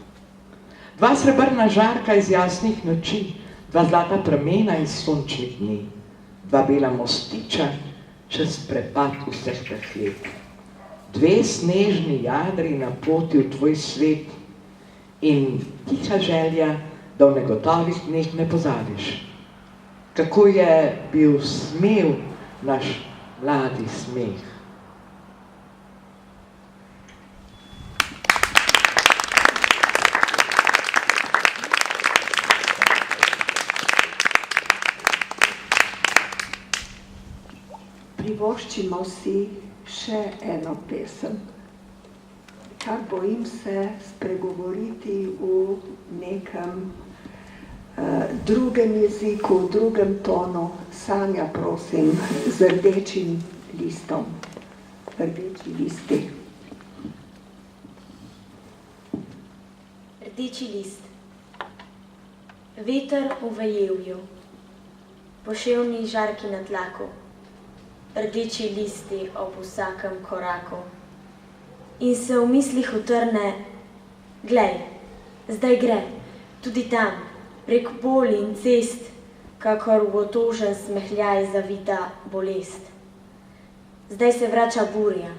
dva srebrna žarka iz jasnih noči, dva zlata pramena iz sončnih dni, dva bela mostiča čez prepad vseh teh let, dve snežni jadri na poti v tvoj svet in tiha želja, da v negotovih dneh ne pozabiš, kako je bil smel naš mladi smeh. Privoščimo si še eno pesem, kar bojim se spregovoriti v nekem drugem jeziku, v drugem tonu. Sanja, prosim, z rdečim listom. Rdeči listi. Rdeči list. Veter v vejevju, poševni žarki na tlaku, rdeči listi ob vsakem koraku. In se v mislih utrne, glej, zdaj gre, tudi tam, prek polj in cest, kakor v otožen smehljaj zavita bolest. Zdaj se vrača burja,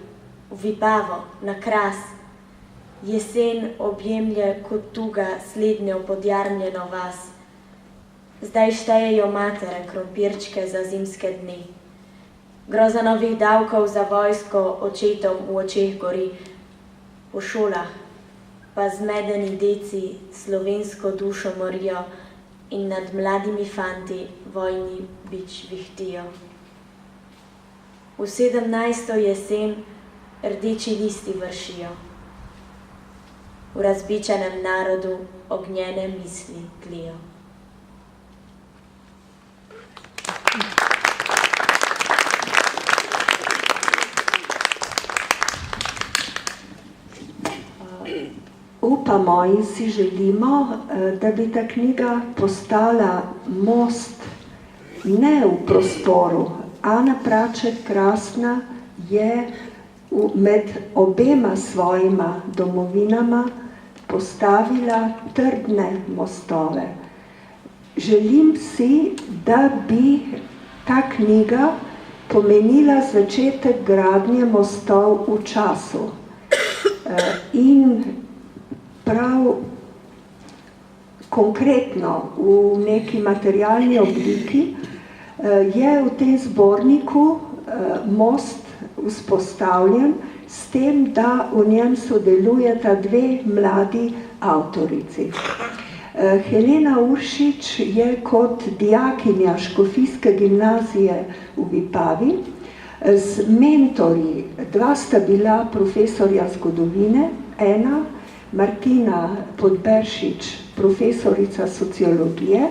v Vipavo, na Kras, jesen objemlje kot tuga slednjo podjarmljeno vas. Zdaj štejejo matere krompirčke za zimske dni. Groza novih davkov za vojsko očetom v očeh gori, po šolah pa zmedeni deci slovensko dušo morijo in nad mladimi fanti vojni bič vihtijo. V 17. jesen rdeči listi vršijo, v razbičanem narodu ognjene misli tlijo. Upamo in si želimo, da bi ta knjiga postala most ne v prostoru. Ana Praček, krasna, je med obema svojima domovinama postavila trdne mostove. Želim si, da bi ta knjiga pomenila začetek gradnje mostov v času. In prav konkretno v neki materialni obliki je v tem zborniku most vzpostavljen, s tem, da v njem sodelujeta dve mladi avtorici. Helena Uršič je kot dijakinja Škofijske gimnazije v Vipavi z mentorji, dva sta bila profesorja zgodovine, ena Martina Podberšič, profesorica sociologije,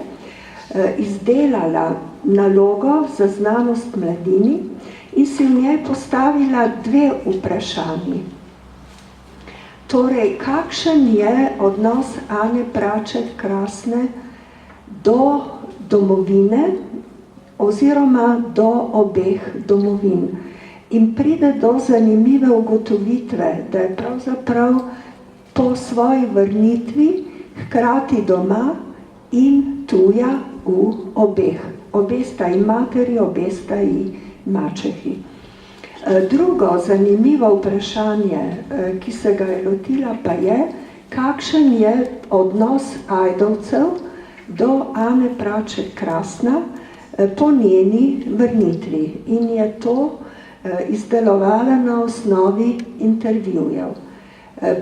izdelala nalogo za znanost mladini in si v njej postavila dve vprašanji. Torej, kakšen je odnos Ane Praček Krasne do domovine oziroma do obeh domovin. In pride do zanimive ugotovitve, da je pravzaprav po svoji vrnitvi hkrati doma in tuja v obeh. Obe sta ji materi, obe sta ji mačehi. Drugo zanimivo vprašanje, ki se ga je lotila, pa je, kakšen je odnos ajdovcev do Ane Praček Krasna po njeni vrnitvi. In je to izdelovala na osnovi intervjujev.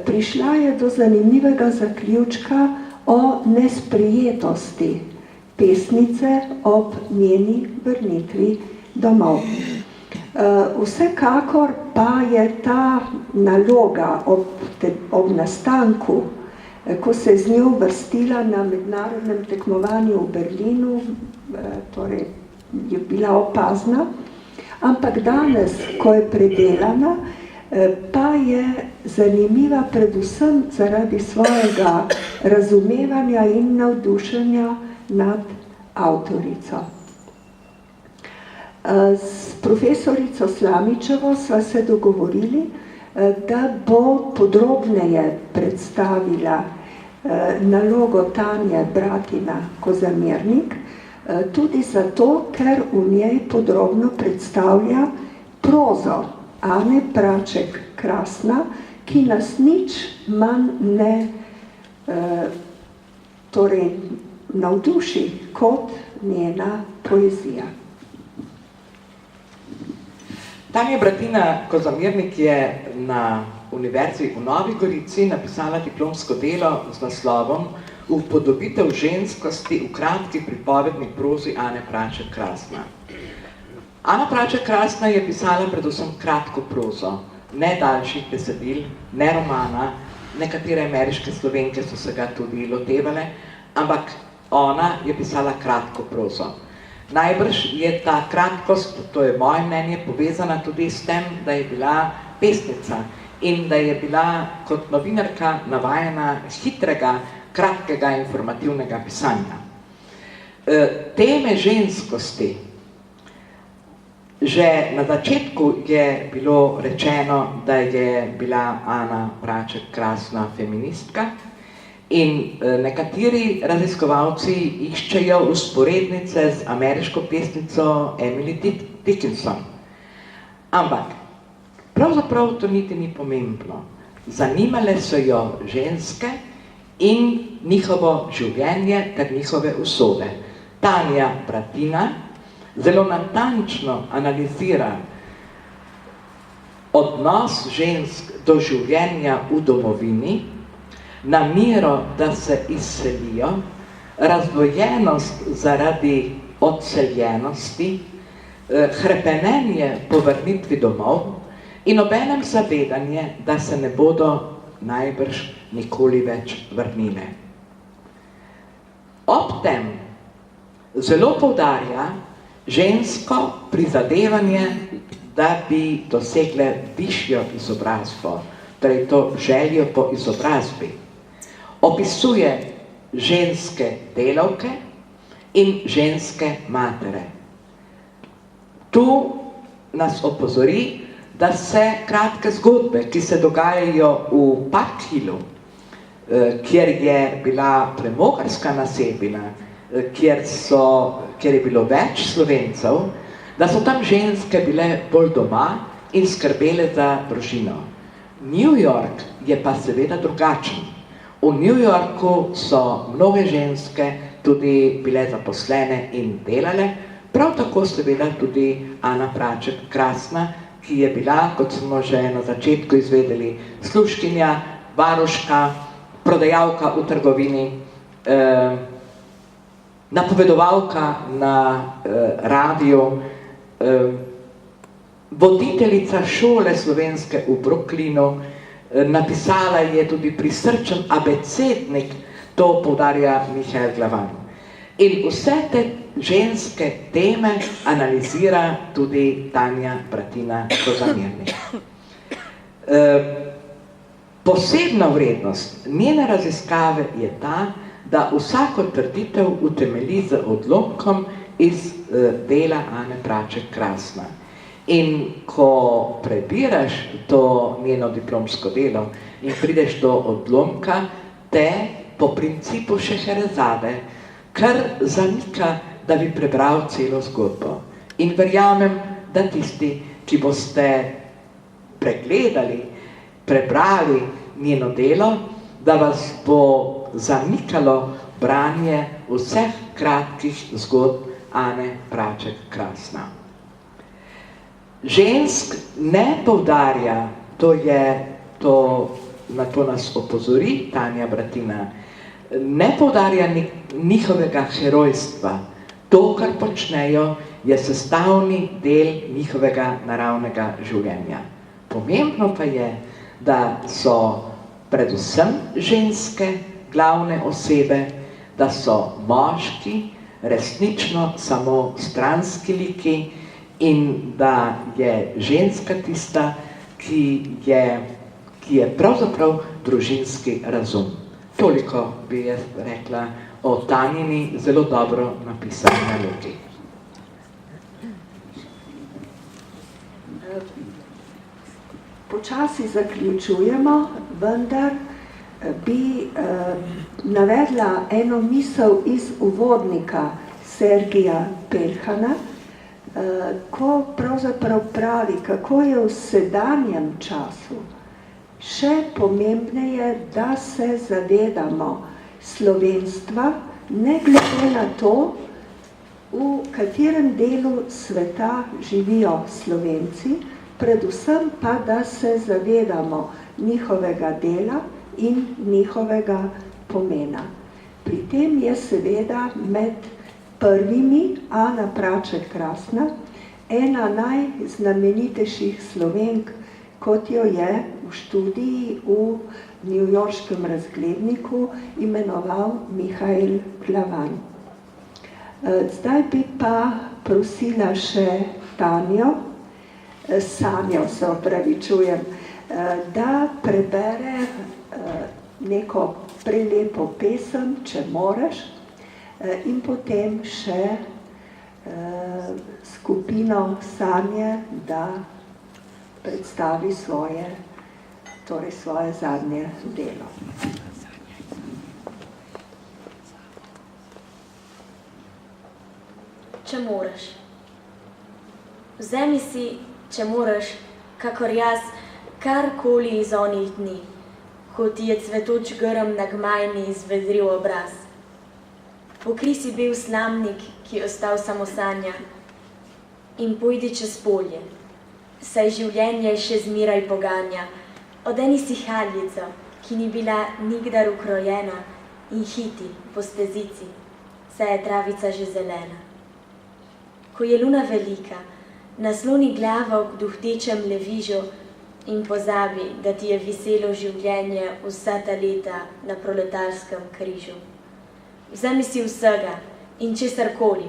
Prišla je do zanimivega zaključka o nesprejetosti pesnice ob njeni vrnitvi domov. Vsekakor pa je ta naloga ob nastanku, ko se je z njo vrstila na mednarodnem tekmovanju v Berlinu, torej je bila opazna, ampak danes, ko je predelana, pa je zanimiva predvsem zaradi svojega razumevanja in navdušenja nad avtorico. S profesorico Slamičevo sva se dogovorili, da bo podrobneje predstavila nalogo Tanje Bratina Kozamernik, tudi zato, ker v njej podrobno predstavlja prozo Ane Praček Krasna, ki nas nič manj ne navduši kot njena poezija. Tanja Bratina Kozamernik je na Univerzi v Novi Gorici napisala diplomsko delo z naslovom Upodobitev ženskosti v kratki pripovedni prozi Ane Praček Krasna. Ana Praček Krasna je pisala predvsem kratko prozo, ne daljših besedil, ne romana, nekatere ameriške Slovenke so se ga tudi lotevale, ampak ona je pisala kratko prozo. Najbrž je ta kratkost, to je moje mnenje, povezana tudi s tem, da je bila pesnica in da je bila kot novinarka navajena hitrega, kratkega informativnega pisanja. Teme ženskosti, že na začetku je bilo rečeno, da je bila Ana Praček Krasna feministka in nekateri raziskovalci iščejo usporednice z ameriško pesnico Emily Dickinson. Ampak pravzaprav to niti ni pomembno. Zanimale so jo ženske in njihovo življenje ter njihove usode. Tanja Bratina zelo natančno analizira odnos žensk do življenja v domovini, namero, da se izselijo, razdvojenost zaradi odseljenosti, hrepenenje po vrnitvi domov in obenem zavedanje, da se ne bodo najbrž nikoli več vrnile. Ob tem zelo poudarja žensko prizadevanje, da bi dosegle višjo izobrazbo, torej to željo po izobrazbi. Opisuje ženske delavke in ženske matere. Tu nas opozori, da se kratke zgodbe, ki se dogajajo v Park Hillu, kjer je bila premogarska naselbina, kjer je bilo več Slovencev, da so tam ženske bile bolj doma in skrbele za družino. New York je pa seveda drugačen. V New Yorku so mnoge ženske tudi bile zaposlene in delale, prav tako seveda tudi Ana Praček Krasna, ki je bila, kot smo že na začetku izvedeli, služkinja, varuška, prodajalka v trgovini, napovedovalka na radiju, voditeljica šole slovenske v Brooklynu, napisala je tudi prisrčen abecednik, to poudarja Mihael Glavan. In vse te ženske teme analizira tudi Tanja Bratina Kozamernik. Posebna vrednost njene raziskave je ta, da vsako trditev utemelji z odlomkom iz dela Ane Praček Krasna. In ko prebiraš to njeno diplomsko delo in prideš do odlomka, te po principu Šeherezade kar zanika, da bi prebral celo zgodbo. In verjamem, da tisti, ki boste pregledali, prebrali njeno delo, da vas bo zamikalo branje vseh kratkih zgodb Ane Praček Krasna. Žensk ne poudarja, na to nas opozori Tanja Bratina, ne poudarja njihovega herojstva. To, kar počnejo, je sestavni del njihovega naravnega življenja. Pomembno pa je, da so predvsem ženske glavne osebe, da so moški resnično samo stranski liki in da je ženska tista, ki je pravzaprav družinski razum. Toliko bi jaz rekla o Tanjini zelo dobro napisani nalogi. Počasi zaključujemo, vendar bi navedla eno misel iz uvodnika Sergija Perhana, ko pravzaprav pravi, kako je v sedanjem času še pomembneje, da se zavedamo slovenstva, ne glede na to, v katerem delu sveta živijo Slovenci, predvsem pa, da se zavedamo njihovega dela in njihovega pomena. Pri tem je seveda med prvimi Ana Praček Krasna, ena najznamenitejših Slovenk, kot jo je v študiji v newyorškem razgledniku imenoval Mihael Glavan. Zdaj bi pa prosila še Sanjo, se opravičujem, da prebere neko prelepo pesem, če moreš, in potem še skupino Sanje, da predstavi svoje zadnje delo. Če moraš. Vzemi si, če moraš, kakor jaz, karkoli iz onih dni, ko ti je cvetoč grm na gmajni izvedril obraz. Pokri si bil slamnik, ki je ostal samo sanja, in pojdi čez polje, saj življenje še zmeraj poganja. Odeni si haljico, ki ni bila nikdar ukrojena, in hiti po stezici, saj je travica že zelena. Ko je luna velika, nasloni glavo k duhtečem levižu in pozabi, da ti je veselo življenje vsa ta leta na proletarskem križu. Vzemi si vsega in česarkoli,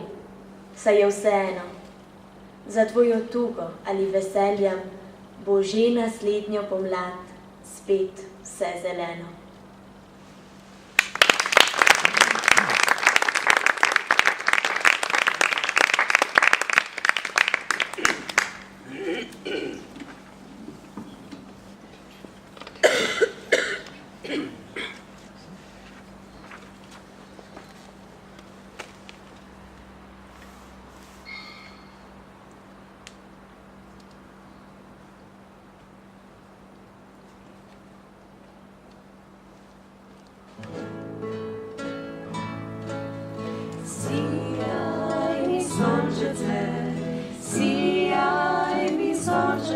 saj je vseeno. Za tvojo tugo ali veseljem bo že naslednjo pomlad spet vse zeleno.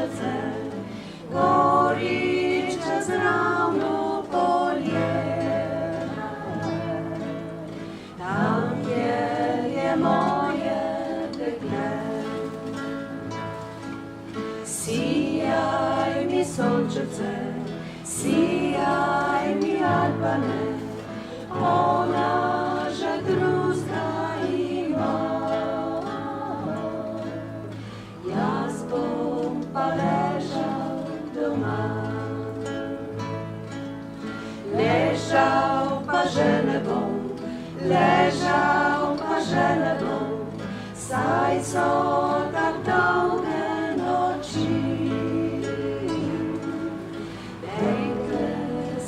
sončece, gori čez ravno polje. Tam je moje dekle. Sijaj mi sončece, sijaj mi Albane, ona že druzga ima. Jaz bom pa ležal doma. Ležal pa že ne bom, ležal pa že ne bom, saj so tak dolge noči. Dekle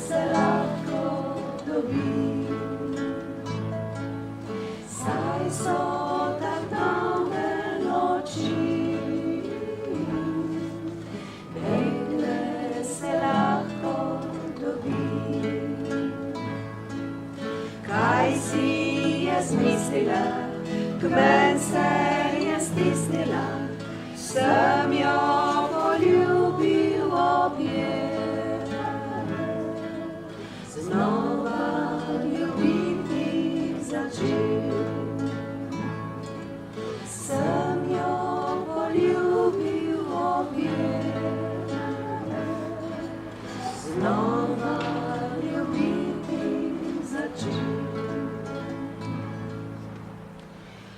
se lahko dobi, saj so tak dolge noči. Dekle se lahko dobi. Kaj si je zmislila, k men se je stisnila, sem jo poljubil obje. Znova ljubiti začel, sem jo poljubil obje. Znova ljubiti začel.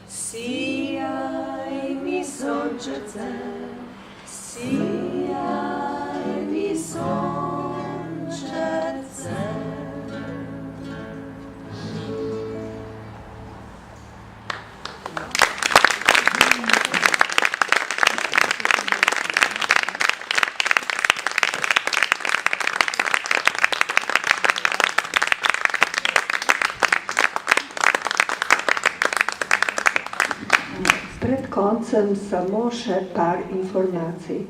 Sijaj mi sončece, sijaj mi sončece. Pred koncem samo še par informacij.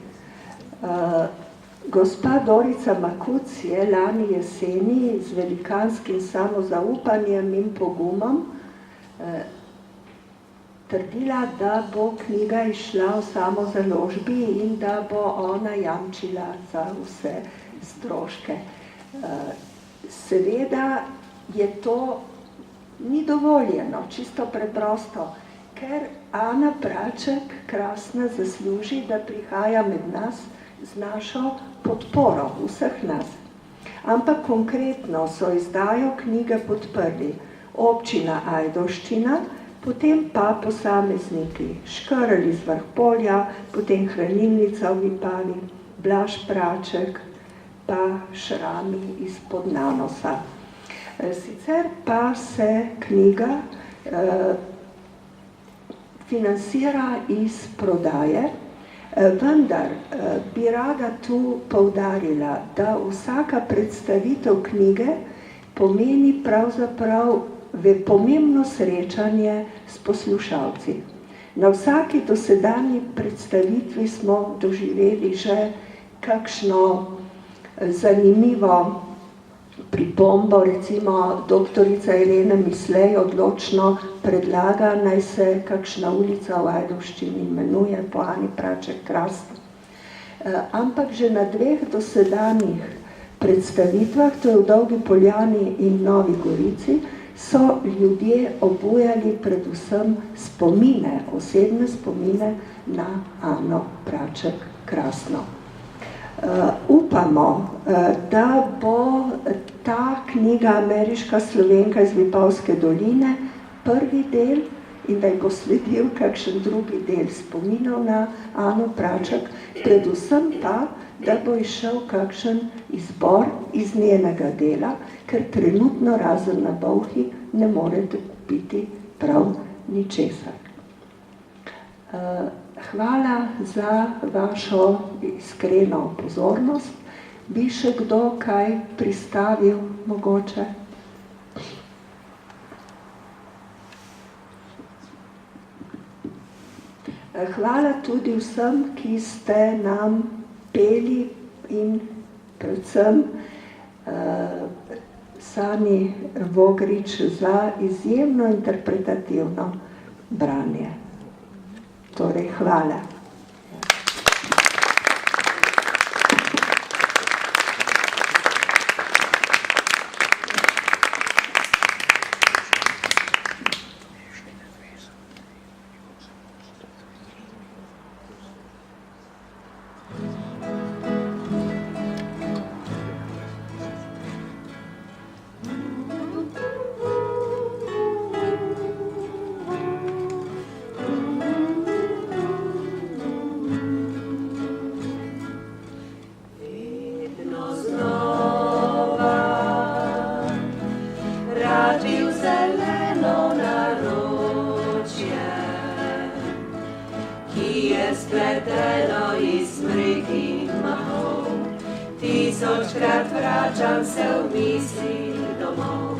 Gospa Dorica Makuc je lani jeseni z velikanskim samozaupanjem in pogumom trdila, da bo knjiga išla v samozaložbi in da bo ona jamčila za vse stroške. Seveda je to ni dovoljeno, čisto preprosto, ker Ana Praček Krasna zasluži, da prihaja med nas z našo podporo vseh nas. Ampak konkretno so izdajo knjige podprli občina Ajdovščina, potem pa posamezniki Škrl iz Vrhpolja, potem Hranilnica v Vipavi, Blaž Praček, pa Šrami iz Podnanosa. Sicer pa se knjiga financira iz prodaje, vendar bi rada tu poudarila, da vsaka predstavitev knjige pomeni pravzaprav pomembno srečanje s poslušalci. Na vsaki dosedanji predstavitvi smo doživeli že kakšno zanimivo pripombo, recimo doktorica Elena Mislej odločno predlaga, naj se kakšna ulica v Ajdovščini imenuje po Ani Praček Krasni. Ampak že na 2 dosedanjih predstavitvah, to je v Dolgi Poljani in Novi Gorici, so ljudje obujali predvsem spomine, osebne spomine na Ano Praček Krasno. Upamo, da bo ta knjiga Ameriška Slovenka iz Vipavske doline prvi del in da ji bo sledil kakšen drugi del spominov na Ano Praček, predvsem pa, da bo išel kakšen izbor iz njenega dela, ker trenutno razen na Bolhi ne morete kupiti prav ničesar. Hvala za vašo iskreno pozornost. Bi še kdo kaj pristavil mogoče? Hvala tudi vsem, ki ste nam peli in predvsem Sani Vogrič za izjemno interpretativno branje. Torej, hvala. ki je spleteno iz smrekih mahov. Tisočkrat vračam se v misli domov,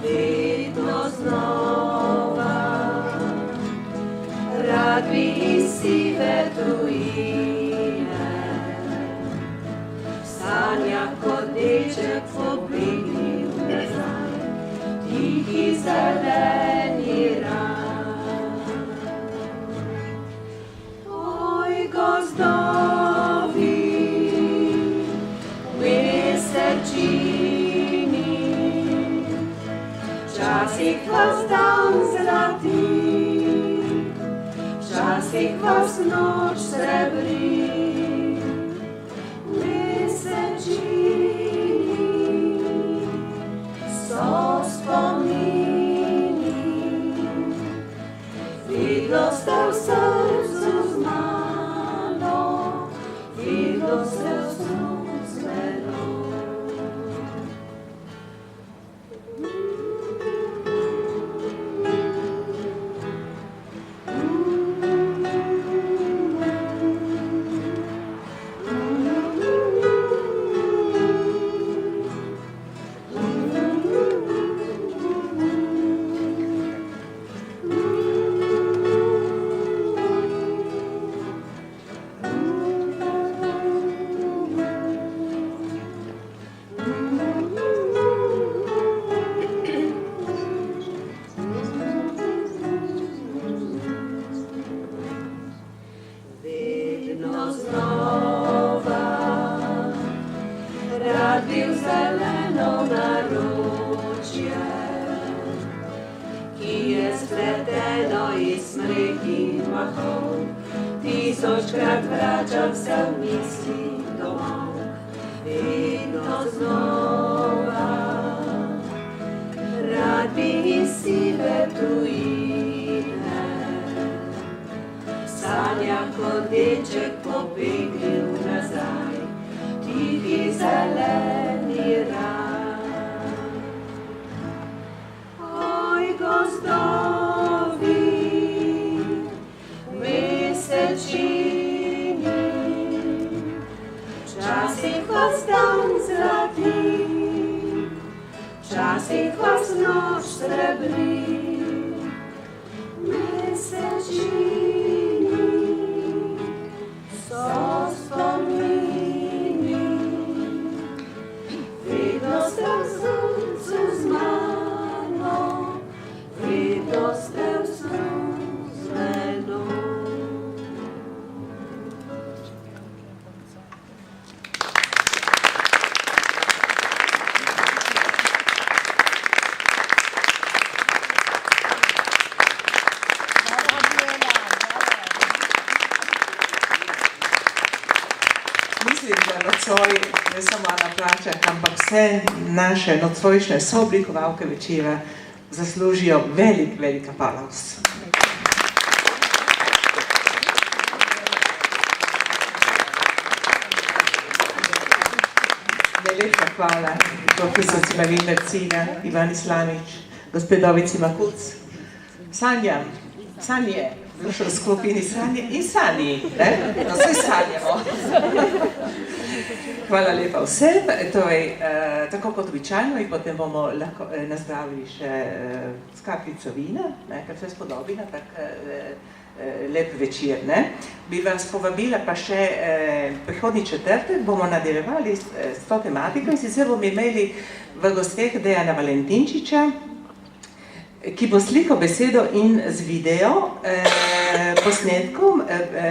vedno znova. Rad bi iz sive tujine, v sanjah kot deček pobegnil nazaj, tihi zeleni raj. Oj, gozdovi, mesečini, včasih vas dan zlati, včasih vas noč srebri. Mesečini so spomini, vidno ste v srcu z mano, vidno ste v snu z menoj. Tisočkrat vračam se v misli domov, vedno znova. Rad bi iz sive tujine, v sanjah kot deček pobegnil nazaj, tihi zeleni raj. Oj, gozdovi, mesečini, včasih vas dan zlati, včasih vas noč srebri. Mesečini so spomini, vedno ste v srcu z mano, vedno ste v snu z menoj. Mislim, da nocoj ne samo Ana Plačak, ampak vse naše nocojšnje sooblikovalke večera zaslužijo velik aplauz. Najlepša hvala profesorici Mariji Mercina, Ivan Islamič, gospodovici Makuc, Sanje, v skupini Sanje in Sanji, no vse sanjamo. Hvala lepa vsem, torej, tako kot običajno in potem bomo lahko nazdravili še s kapljico vina, ker se spodobi na tak lep večer. Bi vas povabila pa še prihodnji četrtek, bomo nadaljevali s to tematiko in sicer bomo imeli v gosteh Dejana Valentinčiča, ki bo slikal besedo in z video posnetkom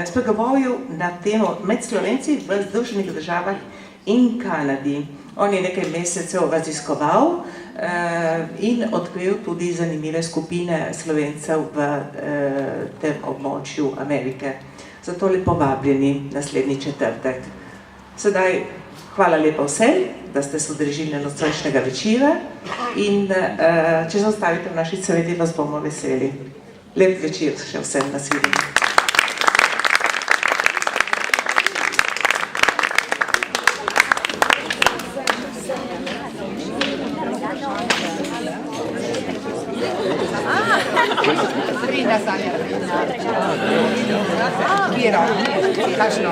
spregovoril na temo med Slovenci v Združenih državah in Kanadi. On je nekaj mesecev raziskoval in odkril tudi zanimive skupine Slovencev v tem območju Amerike. Zato lepo vabljeni naslednji četrtek. Sedaj hvala lepa vsem, da ste se udeležili nocojšnjega večera in če se ostavite v naši sredi, vas bomo veseli. Lep večer še vsem na svidi. Frida Sanja. Kakšno?